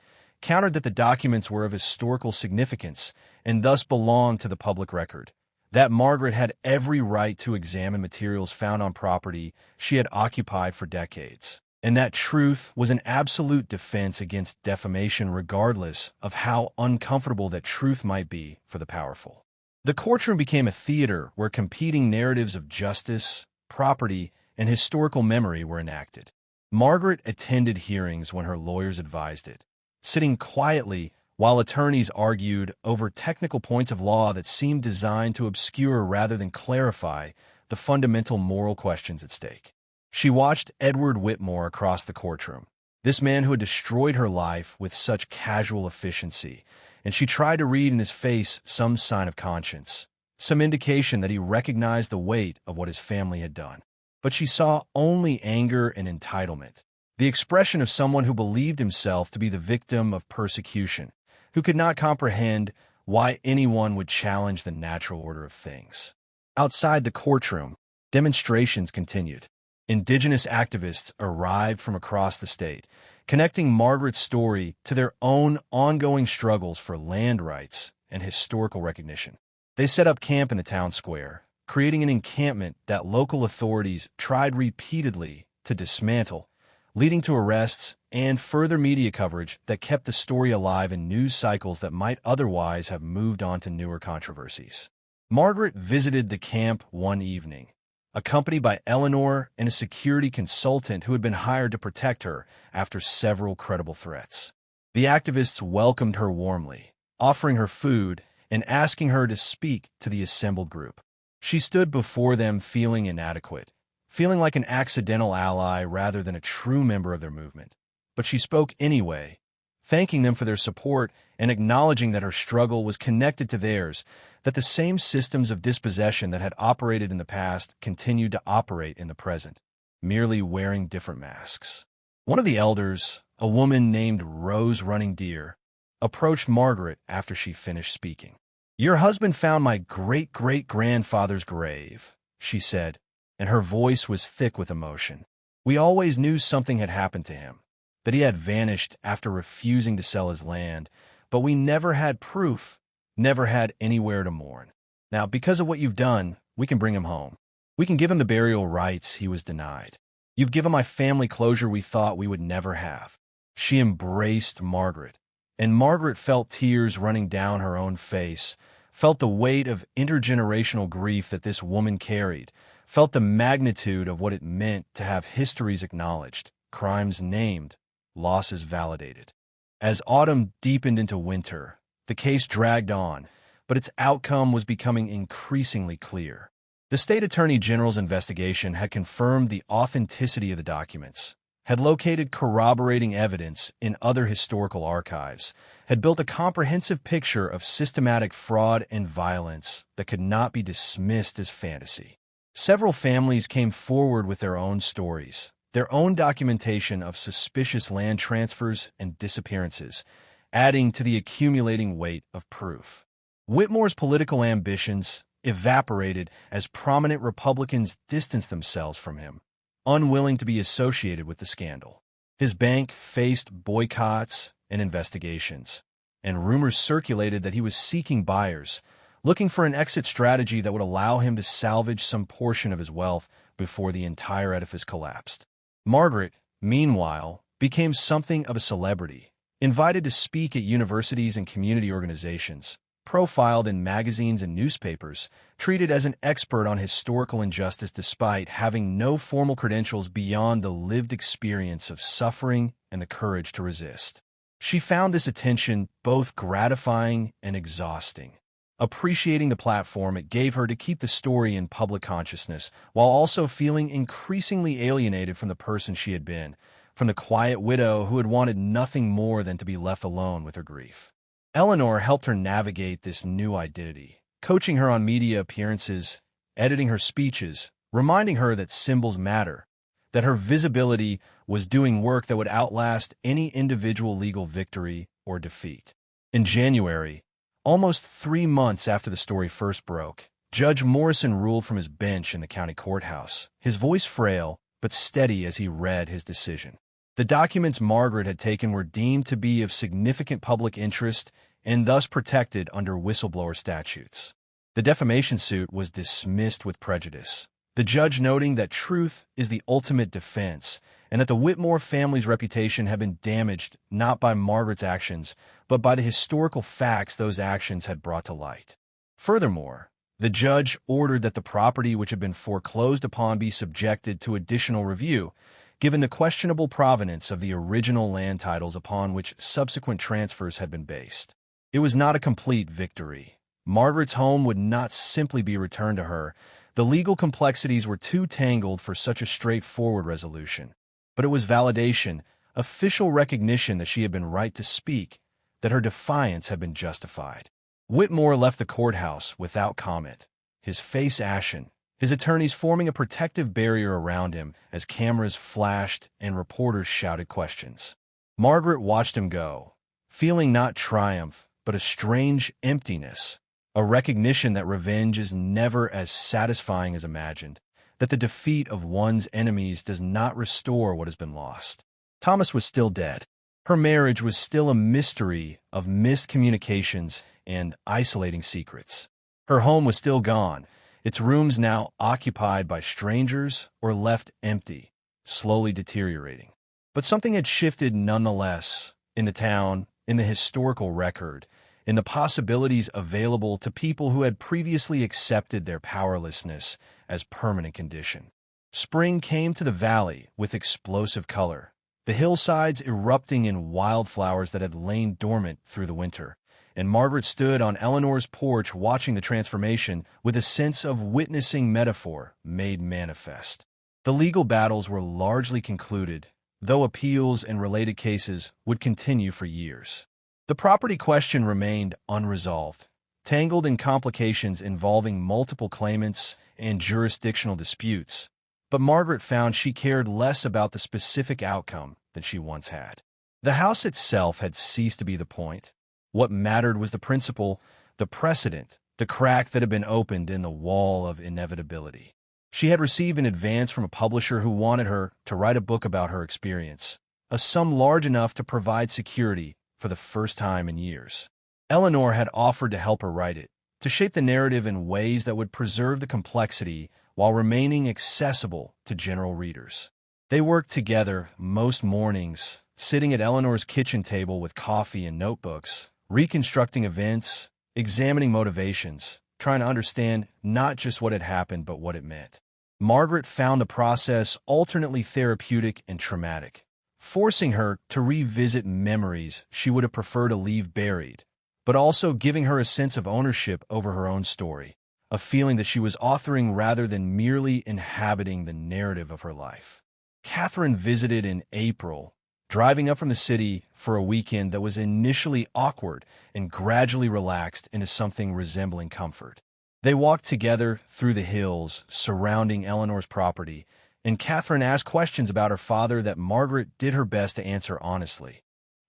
countered that the documents were of historical significance and thus belonged to the public record, that Margaret had every right to examine materials found on property she had occupied for decades, and that truth was an absolute defense against defamation regardless of how uncomfortable that truth might be for the powerful. The courtroom became a theater where competing narratives of justice, property, and historical memory were enacted. Margaret attended hearings when her lawyers advised it, sitting quietly while attorneys argued over technical points of law that seemed designed to obscure rather than clarify the fundamental moral questions at stake. She watched Edward Whitmore across the courtroom, this man who had destroyed her life with such casual efficiency, and she tried to read in his face some sign of conscience, some indication that he recognized the weight of what his family had done. But she saw only anger and entitlement, the expression of someone who believed himself to be the victim of persecution, who could not comprehend why anyone would challenge the natural order of things. Outside the courtroom, demonstrations continued. Indigenous activists arrived from across the state, connecting Margaret's story to their own ongoing struggles for land rights and historical recognition. They set up camp in the town square, creating an encampment that local authorities tried repeatedly to dismantle, leading to arrests and further media coverage that kept the story alive in news cycles that might otherwise have moved on to newer controversies. Margaret visited the camp one evening, accompanied by Eleanor and a security consultant who had been hired to protect her after several credible threats. The activists welcomed her warmly, offering her food and asking her to speak to the assembled group. She stood before them feeling inadequate, feeling like an accidental ally rather than a true member of their movement. But she spoke anyway, thanking them for their support and acknowledging that her struggle was connected to theirs, that the same systems of dispossession that had operated in the past continued to operate in the present, merely wearing different masks. One of the elders, a woman named Rose Running Deer, approached Margaret after she finished speaking. "Your husband found my great-great-grandfather's grave," she said, and her voice was thick with emotion. "We always knew something had happened to him, that he had vanished after refusing to sell his land, but we never had proof, never had anywhere to mourn. Now, because of what you've done, we can bring him home. We can give him the burial rights he was denied. You've given my family closure we thought we would never have." She embraced Margaret, and Margaret felt tears running down her own face, felt the weight of intergenerational grief that this woman carried, felt the magnitude of what it meant to have histories acknowledged, crimes named, losses validated. As autumn deepened into winter, the case dragged on, but its outcome was becoming increasingly clear. The state attorney general's investigation had confirmed the authenticity of the documents, had located corroborating evidence in other historical archives, had built a comprehensive picture of systematic fraud and violence that could not be dismissed as fantasy. Several families came forward with their own stories, their own documentation of suspicious land transfers and disappearances, adding to the accumulating weight of proof. Whitmore's political ambitions evaporated as prominent Republicans distanced themselves from him, unwilling to be associated with the scandal. His bank faced boycotts and investigations, and rumors circulated that he was seeking buyers, looking for an exit strategy that would allow him to salvage some portion of his wealth before the entire edifice collapsed. Margaret, meanwhile, became something of a celebrity, invited to speak at universities and community organizations, profiled in magazines and newspapers, treated as an expert on historical injustice despite having no formal credentials beyond the lived experience of suffering and the courage to resist. She found this attention both gratifying and exhausting, appreciating the platform it gave her to keep the story in public consciousness, while also feeling increasingly alienated from the person she had been, from the quiet widow who had wanted nothing more than to be left alone with her grief. Eleanor helped her navigate this new identity, coaching her on media appearances, editing her speeches, reminding her that symbols matter, that her visibility was doing work that would outlast any individual legal victory or defeat. In January, almost 3 months after the story first broke, Judge Morrison ruled from his bench in the county courthouse, his voice frail but steady as he read his decision. The documents Margaret had taken were deemed to be of significant public interest and thus protected under whistleblower statutes. The defamation suit was dismissed with prejudice, the judge noting that truth is the ultimate defense and that the Whitmore family's reputation had been damaged not by Margaret's actions, but by the historical facts those actions had brought to light. Furthermore, the judge ordered that the property which had been foreclosed upon be subjected to additional review, given the questionable provenance of the original land titles upon which subsequent transfers had been based. It was not a complete victory. Margaret's home would not simply be returned to her. The legal complexities were too tangled for such a straightforward resolution. But it was validation, official recognition that she had been right to speak, that her defiance had been justified. Whitmore left the courthouse without comment, his face ashen, his attorneys forming a protective barrier around him as cameras flashed and reporters shouted questions. Margaret watched him go, feeling not triumph, but a strange emptiness, a recognition that revenge is never as satisfying as imagined, that the defeat of one's enemies does not restore what has been lost. Thomas was still dead. Her marriage was still a mystery of missed communications and isolating secrets. Her home was still gone, its rooms now occupied by strangers or left empty, slowly deteriorating. But something had shifted nonetheless, in the town, in the historical record, in the possibilities available to people who had previously accepted their powerlessness as permanent condition. Spring came to the valley with explosive color, the hillsides erupting in wildflowers that had lain dormant through the winter, and Margaret stood on Eleanor's porch watching the transformation with a sense of witnessing metaphor made manifest. The legal battles were largely concluded, though appeals and related cases would continue for years. The property question remained unresolved, tangled in complications involving multiple claimants and jurisdictional disputes, but Margaret found she cared less about the specific outcome than she once had. The house itself had ceased to be the point. What mattered was the principle, the precedent, the crack that had been opened in the wall of inevitability. She had received an advance from a publisher who wanted her to write a book about her experience, a sum large enough to provide security for the first time in years. Eleanor had offered to help her write it, to shape the narrative in ways that would preserve the complexity while remaining accessible to general readers. They worked together most mornings, sitting at Eleanor's kitchen table with coffee and notebooks, reconstructing events, examining motivations, trying to understand not just what had happened but what it meant. Margaret found the process alternately therapeutic and traumatic, forcing her to revisit memories she would have preferred to leave buried, but also giving her a sense of ownership over her own story, a feeling that she was authoring rather than merely inhabiting the narrative of her life. Catherine visited in April, driving up from the city for a weekend that was initially awkward and gradually relaxed into something resembling comfort. They walked together through the hills surrounding Eleanor's property, and Catherine asked questions about her father that Margaret did her best to answer honestly.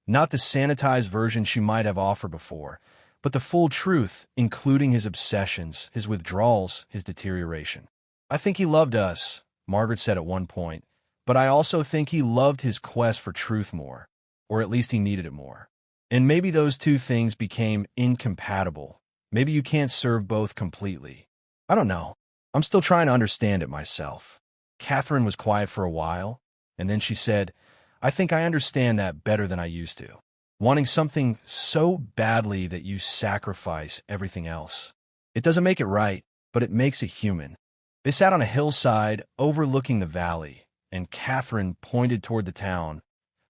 Not the sanitized version she might have offered before, but the full truth, including his obsessions, his withdrawals, his deterioration. "I think he loved us," Margaret said at one point, "but I also think he loved his quest for truth more, or at least he needed it more. And maybe those two things became incompatible. Maybe you can't serve both completely. I don't know. I'm still trying to understand it myself." Catherine was quiet for a while, and then she said, "I think I understand that better than I used to. Wanting something so badly that you sacrifice everything else. It doesn't make it right, but it makes it human." They sat on a hillside overlooking the valley, and Catherine pointed toward the town,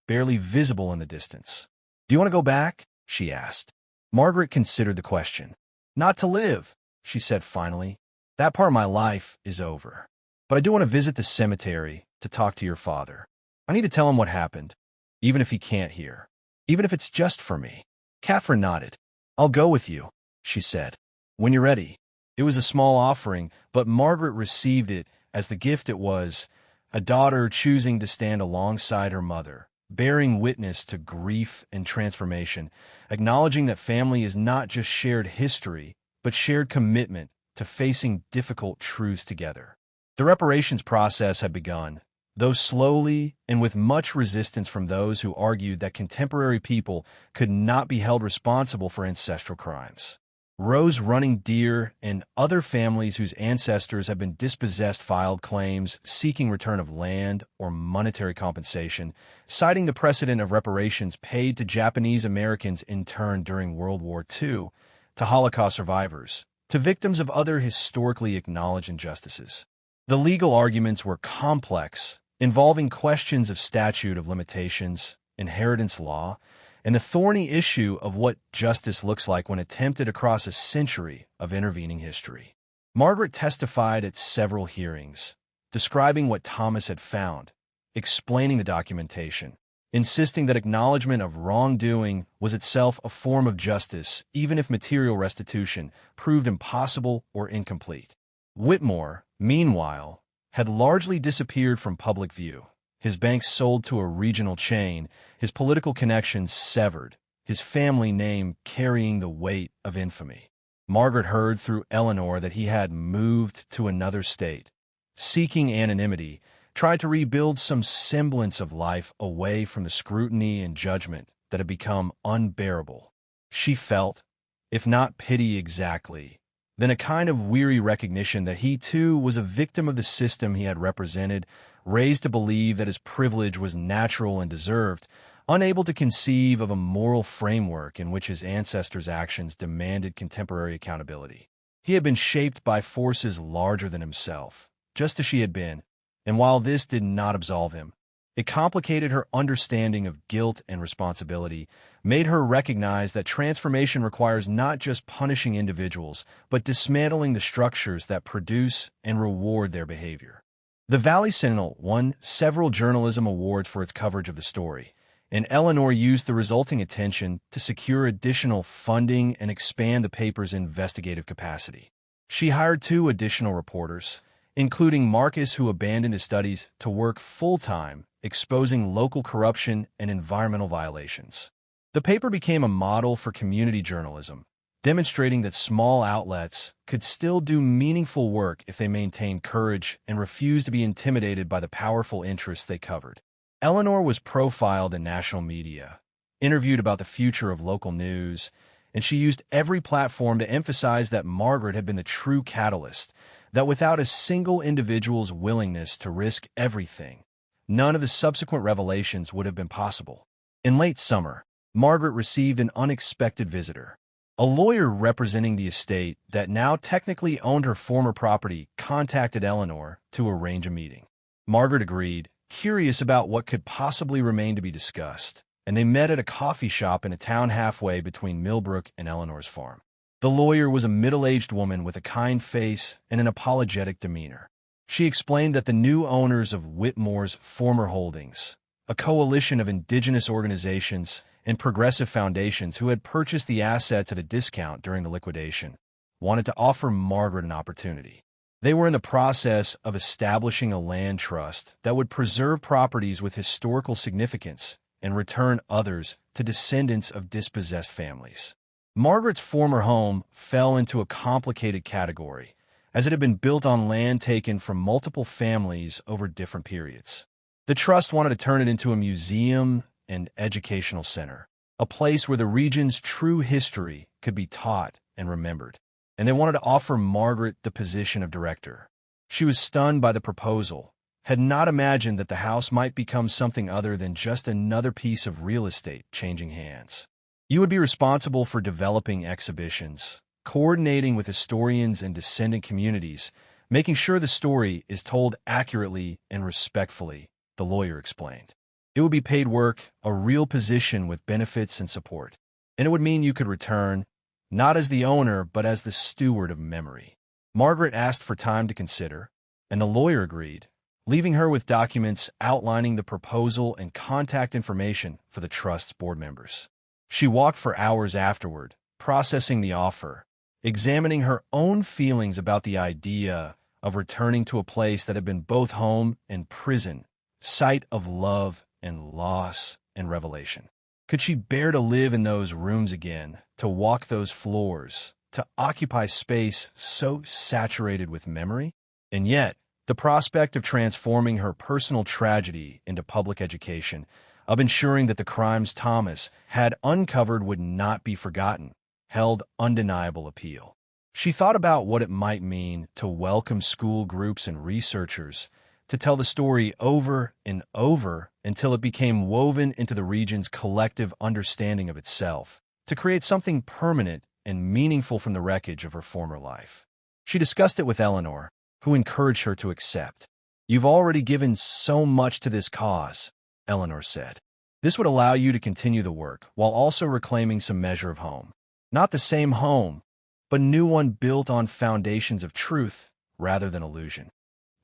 barely visible in the distance. "Do you want to go back?" she asked. Margaret considered the question. "Not to live," she said finally. "That part of my life is over. But I do want to visit the cemetery to talk to your father. I need to tell him what happened, even if he can't hear. Even if it's just for me." Catherine nodded. "I'll go with you," she said. "When you're ready." It was a small offering, but Margaret received it as the gift it was, a daughter choosing to stand alongside her mother, bearing witness to grief and transformation, acknowledging that family is not just shared history, but shared commitment to facing difficult truths together. The reparations process had begun, though slowly and with much resistance from those who argued that contemporary people could not be held responsible for ancestral crimes. Rose Running Deer and other families whose ancestors have been dispossessed filed claims seeking return of land or monetary compensation, citing the precedent of reparations paid to Japanese Americans interned during World War II, to Holocaust survivors, to victims of other historically acknowledged injustices. The legal arguments were complex, involving questions of statute of limitations, inheritance law, and the thorny issue of what justice looks like when attempted across a century of intervening history. Margaret testified at several hearings, describing what Thomas had found, explaining the documentation, insisting that acknowledgement of wrongdoing was itself a form of justice, even if material restitution proved impossible or incomplete. Whitmore, meanwhile, had largely disappeared from public view. His bank sold to a regional chain, his political connections severed, his family name carrying the weight of infamy. Margaret heard through Eleanor that he had moved to another state, seeking anonymity, tried to rebuild some semblance of life away from the scrutiny and judgment that had become unbearable. She felt, if not pity exactly, then a kind of weary recognition that he too was a victim of the system he had represented, raised to believe that his privilege was natural and deserved, unable to conceive of a moral framework in which his ancestors' actions demanded contemporary accountability. He had been shaped by forces larger than himself, just as she had been, and while this did not absolve him, it complicated her understanding of guilt and responsibility, made her recognize that transformation requires not just punishing individuals, but dismantling the structures that produce and reward their behavior. The Valley Sentinel won several journalism awards for its coverage of the story, and Eleanor used the resulting attention to secure additional funding and expand the paper's investigative capacity. She hired 2 additional reporters, including Marcus, who abandoned his studies to work full-time, exposing local corruption and environmental violations. The paper became a model for community journalism, demonstrating that small outlets could still do meaningful work if they maintained courage and refused to be intimidated by the powerful interests they covered. Eleanor was profiled in national media, interviewed about the future of local news, and she used every platform to emphasize that Margaret had been the true catalyst, that without a single individual's willingness to risk everything, none of the subsequent revelations would have been possible. In late summer, Margaret received an unexpected visitor. A lawyer representing the estate that now technically owned her former property contacted Eleanor to arrange a meeting. Margaret agreed, curious about what could possibly remain to be discussed, and they met at a coffee shop in a town halfway between Millbrook and Eleanor's farm. The lawyer was a middle-aged woman with a kind face and an apologetic demeanor. She explained that the new owners of Whitmore's former holdings, a coalition of indigenous organizations and progressive foundations who had purchased the assets at a discount during the liquidation, wanted to offer Margaret an opportunity. They were in the process of establishing a land trust that would preserve properties with historical significance and return others to descendants of dispossessed families. Margaret's former home fell into a complicated category, as it had been built on land taken from multiple families over different periods. The trust wanted to turn it into a museum and educational center, a place where the region's true history could be taught and remembered, and they wanted to offer Margaret the position of director. She was stunned by the proposal, had not imagined that the house might become something other than just another piece of real estate changing hands. You would be responsible for developing exhibitions, coordinating with historians and descendant communities, making sure the story is told accurately and respectfully, the lawyer explained. It would be paid work, a real position with benefits and support, and it would mean you could return, not as the owner, but as the steward of memory. Margaret asked for time to consider, and the lawyer agreed, leaving her with documents outlining the proposal and contact information for the trust's board members. She walked for hours afterward, processing the offer, examining her own feelings about the idea of returning to a place that had been both home and prison, site of love and loss and revelation. Could she bear to live in those rooms again, to walk those floors, to occupy space so saturated with memory? And yet, the prospect of transforming her personal tragedy into public education, of ensuring that the crimes Thomas had uncovered would not be forgotten, held undeniable appeal. She thought about what it might mean to welcome school groups and researchers, to tell the story over and over until it became woven into the region's collective understanding of itself, to create something permanent and meaningful from the wreckage of her former life. She discussed it with Eleanor, who encouraged her to accept. "You've already given so much to this cause," Eleanor said. "This would allow you to continue the work while also reclaiming some measure of home. Not the same home, but a new one built on foundations of truth rather than illusion."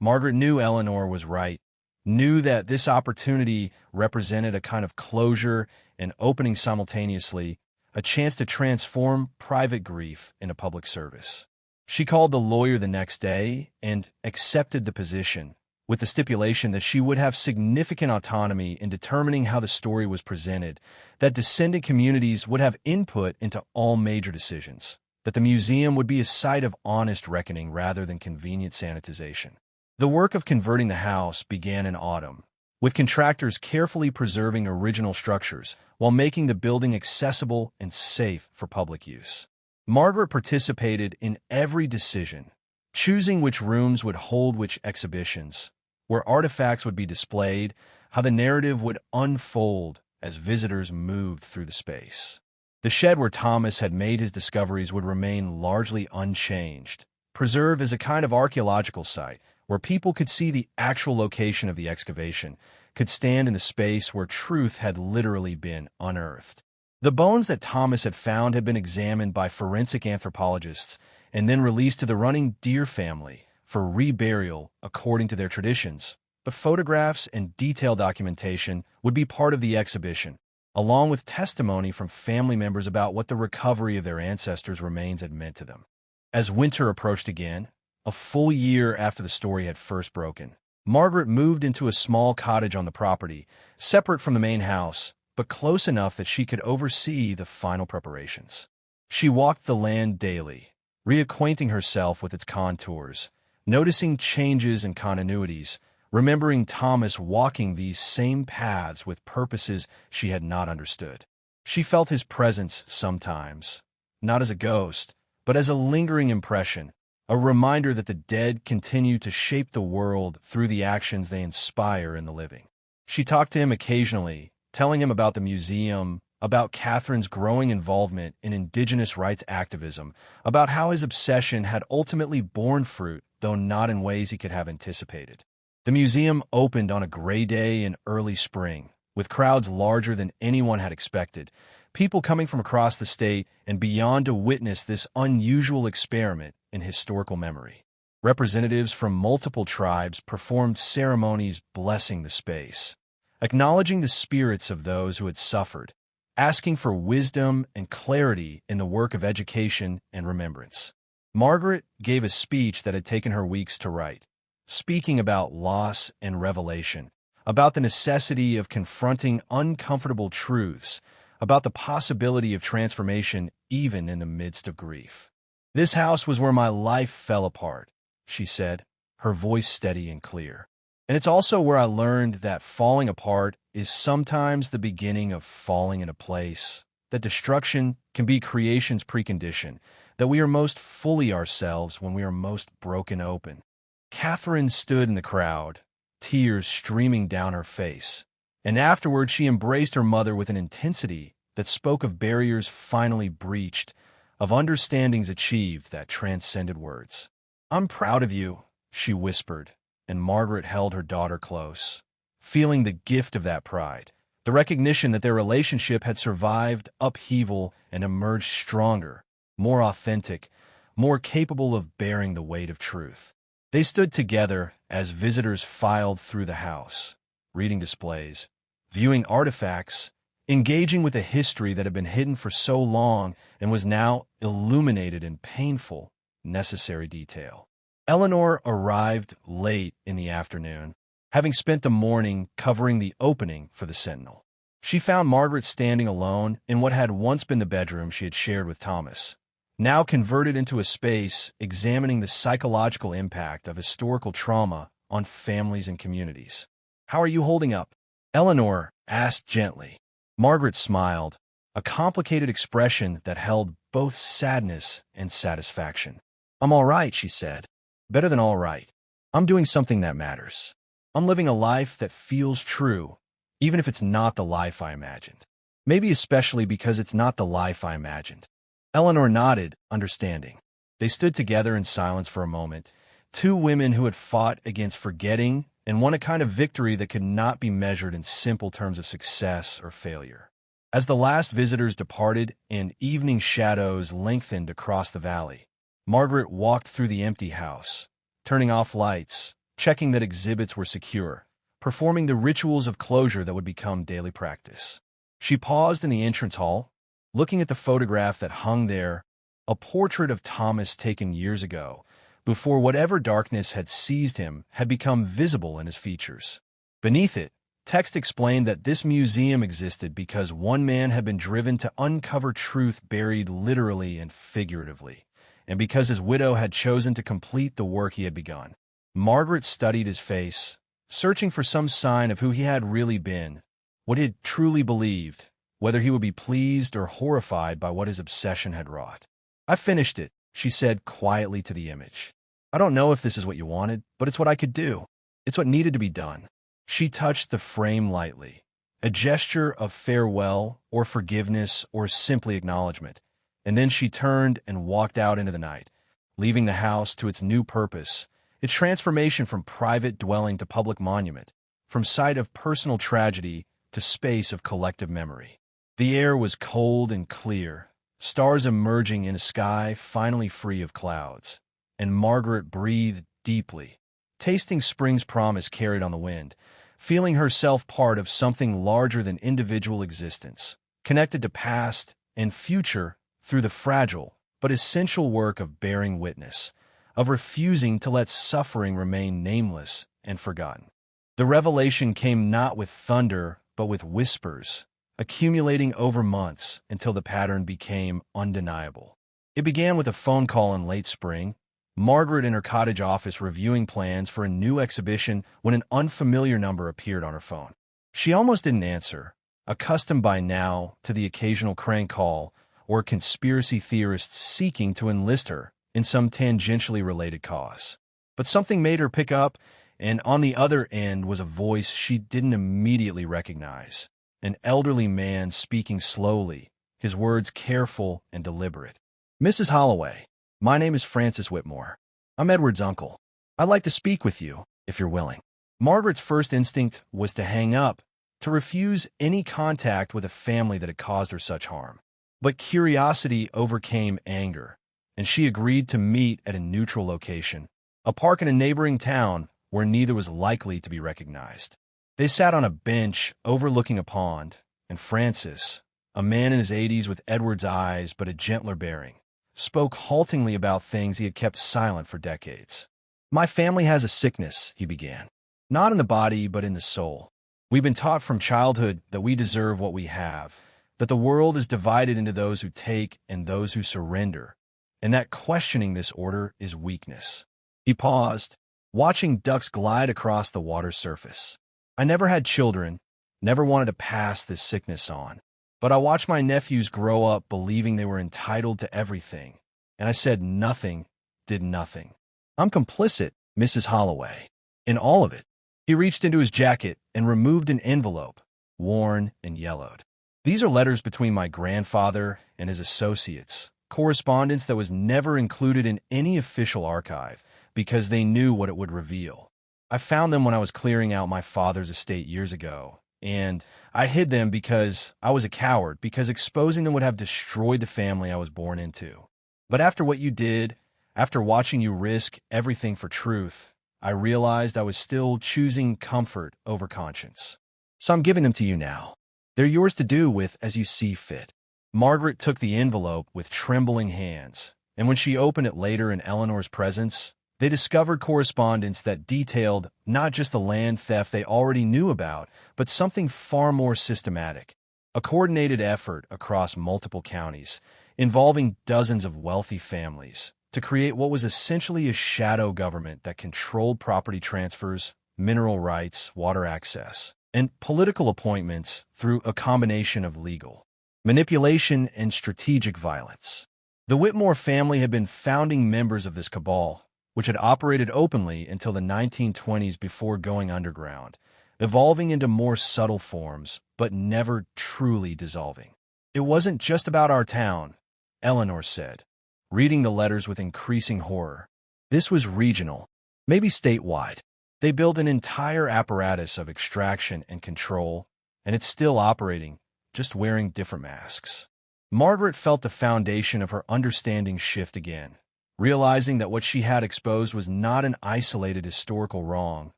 Margaret knew Eleanor was right, knew that this opportunity represented a kind of closure and opening simultaneously, a chance to transform private grief into public service. She called the lawyer the next day and accepted the position, with the stipulation that she would have significant autonomy in determining how the story was presented, that descendant communities would have input into all major decisions, that the museum would be a site of honest reckoning rather than convenient sanitization. The work of converting the house began in autumn, with contractors carefully preserving original structures while making the building accessible and safe for public use. Margaret participated in every decision, choosing which rooms would hold which exhibitions, where artifacts would be displayed, how the narrative would unfold as visitors moved through the space. The shed where Thomas had made his discoveries would remain largely unchanged, preserved as a kind of archaeological site where people could see the actual location of the excavation, could stand in the space where truth had literally been unearthed. The bones that Thomas had found had been examined by forensic anthropologists and then released to the running deer family for reburial according to their traditions. But photographs and detailed documentation would be part of the exhibition, along with testimony from family members about what the recovery of their ancestors' remains had meant to them. As winter approached again, a full year after the story had first broken, Margaret moved into a small cottage on the property, separate from the main house, but close enough that she could oversee the final preparations. She walked the land daily, reacquainting herself with its contours, noticing changes and continuities, remembering Thomas walking these same paths with purposes she had not understood. She felt his presence sometimes, not as a ghost, but as a lingering impression, a reminder that the dead continue to shape the world through the actions they inspire in the living. She talked to him occasionally, telling him about the museum, about Catherine's growing involvement in indigenous rights activism, about how his obsession had ultimately borne fruit, though not in ways he could have anticipated. The museum opened on a gray day in early spring, with crowds larger than anyone had expected, people coming from across the state and beyond to witness this unusual experiment in historical memory. Representatives from multiple tribes performed ceremonies blessing the space, acknowledging the spirits of those who had suffered, asking for wisdom and clarity in the work of education and remembrance. Margaret gave a speech that had taken her weeks to write, speaking about loss and revelation, about the necessity of confronting uncomfortable truths, about the possibility of transformation even in the midst of grief. "This house was where my life fell apart," she said, her voice steady and clear. "And it's also where I learned that falling apart is sometimes the beginning of falling into place, that destruction can be creation's precondition, that we are most fully ourselves when we are most broken open." Catherine stood in the crowd, tears streaming down her face, and afterward she embraced her mother with an intensity that spoke of barriers finally breached, of understandings achieved that transcended words. "I'm proud of you," she whispered, and Margaret held her daughter close, feeling the gift of that pride, the recognition that their relationship had survived upheaval and emerged stronger, more authentic, more capable of bearing the weight of truth. They stood together as visitors filed through the house, reading displays, viewing artifacts, engaging with a history that had been hidden for so long and was now illuminated in painful, necessary detail. Eleanor arrived late in the afternoon, having spent the morning covering the opening for the Sentinel. She found Margaret standing alone in what had once been the bedroom she had shared with Thomas, now converted into a space examining the psychological impact of historical trauma on families and communities. "How are you holding up?" Eleanor asked gently. Margaret smiled, a complicated expression that held both sadness and satisfaction. "I'm all right," she said. "Better than all right. I'm doing something that matters. I'm living a life that feels true, even if it's not the life I imagined. Maybe especially because it's not the life I imagined." Eleanor nodded, understanding. They stood together in silence for a moment, two women who had fought against forgetting and won a kind of victory that could not be measured in simple terms of success or failure. As the last visitors departed and evening shadows lengthened across the valley, Margaret walked through the empty house, turning off lights, checking that exhibits were secure, performing the rituals of closure that would become daily practice. She paused in the entrance hall, looking at the photograph that hung there, a portrait of Thomas taken years ago, before whatever darkness had seized him had become visible in his features. Beneath it, text explained that this museum existed because one man had been driven to uncover truth buried literally and figuratively, and because his widow had chosen to complete the work he had begun. Margaret studied his face, searching for some sign of who he had really been, what he had truly believed, whether he would be pleased or horrified by what his obsession had wrought. "I finished it," she said quietly to the image. "I don't know if this is what you wanted, but it's what I could do. It's what needed to be done." She touched the frame lightly, a gesture of farewell or forgiveness or simply acknowledgement, and then she turned and walked out into the night, leaving the house to its new purpose, its transformation from private dwelling to public monument, from site of personal tragedy to space of collective memory. The air was cold and clear, stars emerging in a sky finally free of clouds, and Margaret breathed deeply, tasting spring's promise carried on the wind, feeling herself part of something larger than individual existence, connected to past and future through the fragile but essential work of bearing witness, of refusing to let suffering remain nameless and forgotten. The revelation came not with thunder, but with whispers, accumulating over months until the pattern became undeniable. It began with a phone call in late spring, Margaret in her cottage office reviewing plans for a new exhibition when an unfamiliar number appeared on her phone. She almost didn't answer, accustomed by now to the occasional crank call or conspiracy theorist seeking to enlist her in some tangentially related cause. But something made her pick up, and on the other end was a voice she didn't immediately recognize, an elderly man speaking slowly, his words careful and deliberate. "Mrs. Holloway, my name is Francis Whitmore. I'm Edward's uncle. I'd like to speak with you, if you're willing." Margaret's first instinct was to hang up, to refuse any contact with a family that had caused her such harm. But curiosity overcame anger, and she agreed to meet at a neutral location, a park in a neighboring town where neither was likely to be recognized. They sat on a bench overlooking a pond, and Francis, a man in his 80s with Edward's eyes but a gentler bearing, spoke haltingly about things he had kept silent for decades. "My family has a sickness," he began. "Not in the body, but in the soul. We've been taught from childhood that we deserve what we have, that the world is divided into those who take and those who surrender, and that questioning this order is weakness." He paused, watching ducks glide across the water's surface. "I never had children, never wanted to pass this sickness on. But I watched my nephews grow up believing they were entitled to everything, and I said nothing, did nothing. I'm complicit, Mrs. Holloway, in all of it." He reached into his jacket and removed an envelope, worn and yellowed. "These are letters between my grandfather and his associates, correspondence that was never included in any official archive because they knew what it would reveal. I found them when I was clearing out my father's estate years ago, and I hid them because I was a coward, because exposing them would have destroyed the family I was born into. But after what you did, after watching you risk everything for truth, I realized I was still choosing comfort over conscience. So I'm giving them to you now. They're yours to do with as you see fit." Margaret took the envelope with trembling hands, and when she opened it later in Eleanor's presence, they discovered correspondence that detailed not just the land theft they already knew about, but something far more systematic, a coordinated effort across multiple counties, involving dozens of wealthy families, to create what was essentially a shadow government that controlled property transfers, mineral rights, water access, and political appointments through a combination of legal manipulation and strategic violence. The Whitmore family had been founding members of this cabal, which had operated openly until the 1920s before going underground, evolving into more subtle forms, but never truly dissolving. "It wasn't just about our town," Eleanor said, reading the letters with increasing horror. "This was regional, maybe statewide. They built an entire apparatus of extraction and control, and it's still operating, just wearing different masks." Margaret felt the foundation of her understanding shift again, realizing that what she had exposed was not an isolated historical wrong,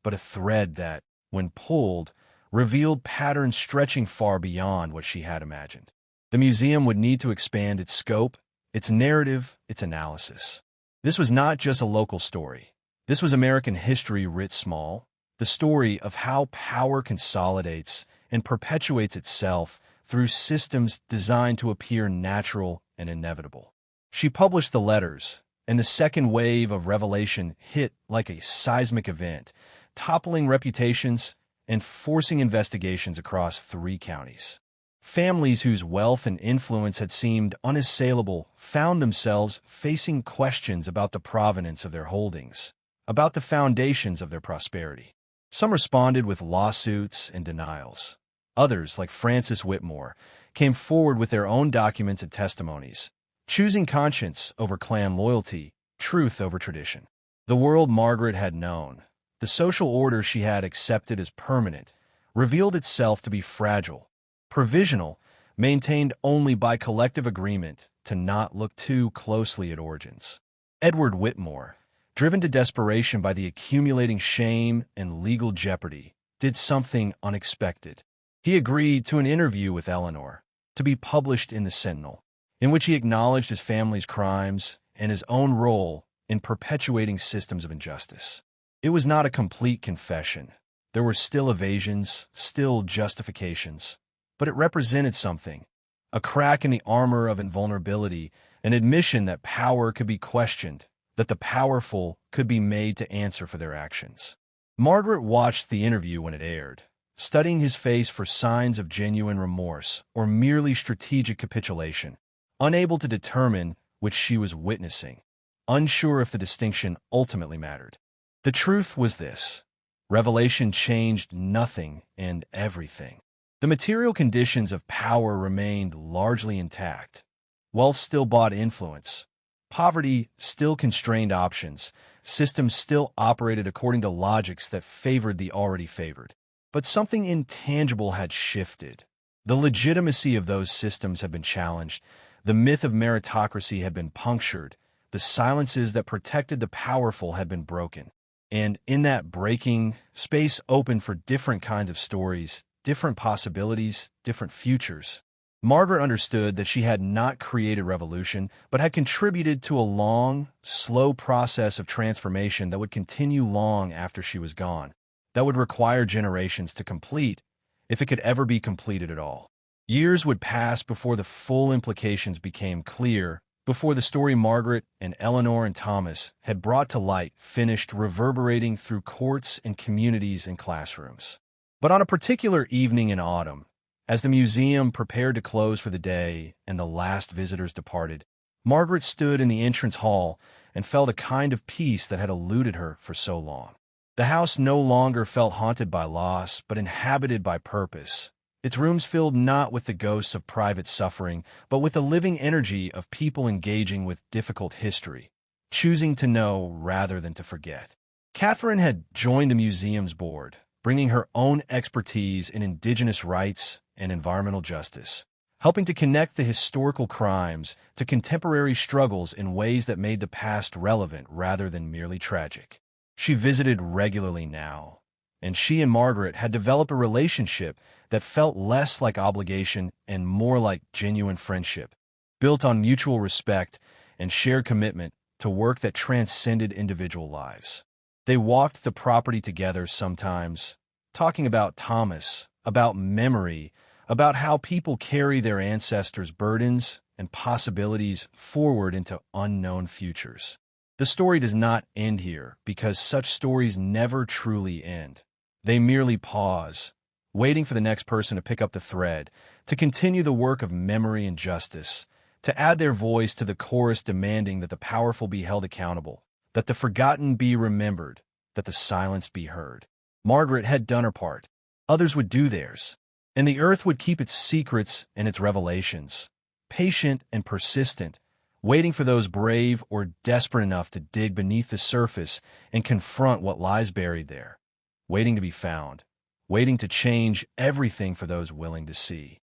but a thread that, when pulled, revealed patterns stretching far beyond what she had imagined. The museum would need to expand its scope, its narrative, its analysis. This was not just a local story. This was American history writ small, the story of how power consolidates and perpetuates itself through systems designed to appear natural and inevitable. She published the letters, And the second wave of revelation hit like a seismic event, toppling reputations and forcing investigations across 3 counties. Families whose wealth and influence had seemed unassailable found themselves facing questions about the provenance of their holdings, about the foundations of their prosperity. Some responded with lawsuits and denials. Others, like Frances Whitmore, came forward with their own documents and testimonies, choosing conscience over clan loyalty, truth over tradition. The world Margaret had known, the social order she had accepted as permanent, revealed itself to be fragile, provisional, maintained only by collective agreement to not look too closely at origins. Edward Whitmore, driven to desperation by the accumulating shame and legal jeopardy, did something unexpected. He agreed to an interview with Eleanor, to be published in the Sentinel, in which he acknowledged his family's crimes and his own role in perpetuating systems of injustice. It was not a complete confession. There were still evasions, still justifications, but it represented something, a crack in the armor of invulnerability, an admission that power could be questioned, that the powerful could be made to answer for their actions. Margaret watched the interview when it aired, studying his face for signs of genuine remorse or merely strategic capitulation, unable to determine which she was witnessing, unsure if the distinction ultimately mattered. The truth was this: revelation changed nothing and everything. The material conditions of power remained largely intact. Wealth still bought influence. Poverty still constrained options. Systems still operated according to logics that favored the already favored. But something intangible had shifted. The legitimacy of those systems had been challenged. The myth of meritocracy had been punctured. The silences that protected the powerful had been broken. And in that breaking, space opened for different kinds of stories, different possibilities, different futures. Margaret understood that she had not created revolution, but had contributed to a long, slow process of transformation that would continue long after she was gone, that would require generations to complete, if it could ever be completed at all. Years would pass before the full implications became clear, before the story Margaret and Eleanor and Thomas had brought to light finished reverberating through courts and communities and classrooms. But on a particular evening in autumn, as the museum prepared to close for the day and the last visitors departed, Margaret stood in the entrance hall and felt a kind of peace that had eluded her for so long. The house no longer felt haunted by loss, but inhabited by purpose. Its rooms filled not with the ghosts of private suffering, but with the living energy of people engaging with difficult history, choosing to know rather than to forget. Catherine had joined the museum's board, bringing her own expertise in indigenous rights and environmental justice, helping to connect the historical crimes to contemporary struggles in ways that made the past relevant rather than merely tragic. She visited regularly now, and she and Margaret had developed a relationship that felt less like obligation and more like genuine friendship, built on mutual respect and shared commitment to work that transcended individual lives. They walked the property together sometimes, talking about Thomas, about memory, about how people carry their ancestors' burdens and possibilities forward into unknown futures. The story does not end here because such stories never truly end. They merely pause, waiting for the next person to pick up the thread, to continue the work of memory and justice, to add their voice to the chorus demanding that the powerful be held accountable, that the forgotten be remembered, that the silenced be heard. Margaret had done her part. Others would do theirs, and the earth would keep its secrets and its revelations, patient and persistent, waiting for those brave or desperate enough to dig beneath the surface and confront what lies buried there, waiting to be found, waiting to change everything for those willing to see.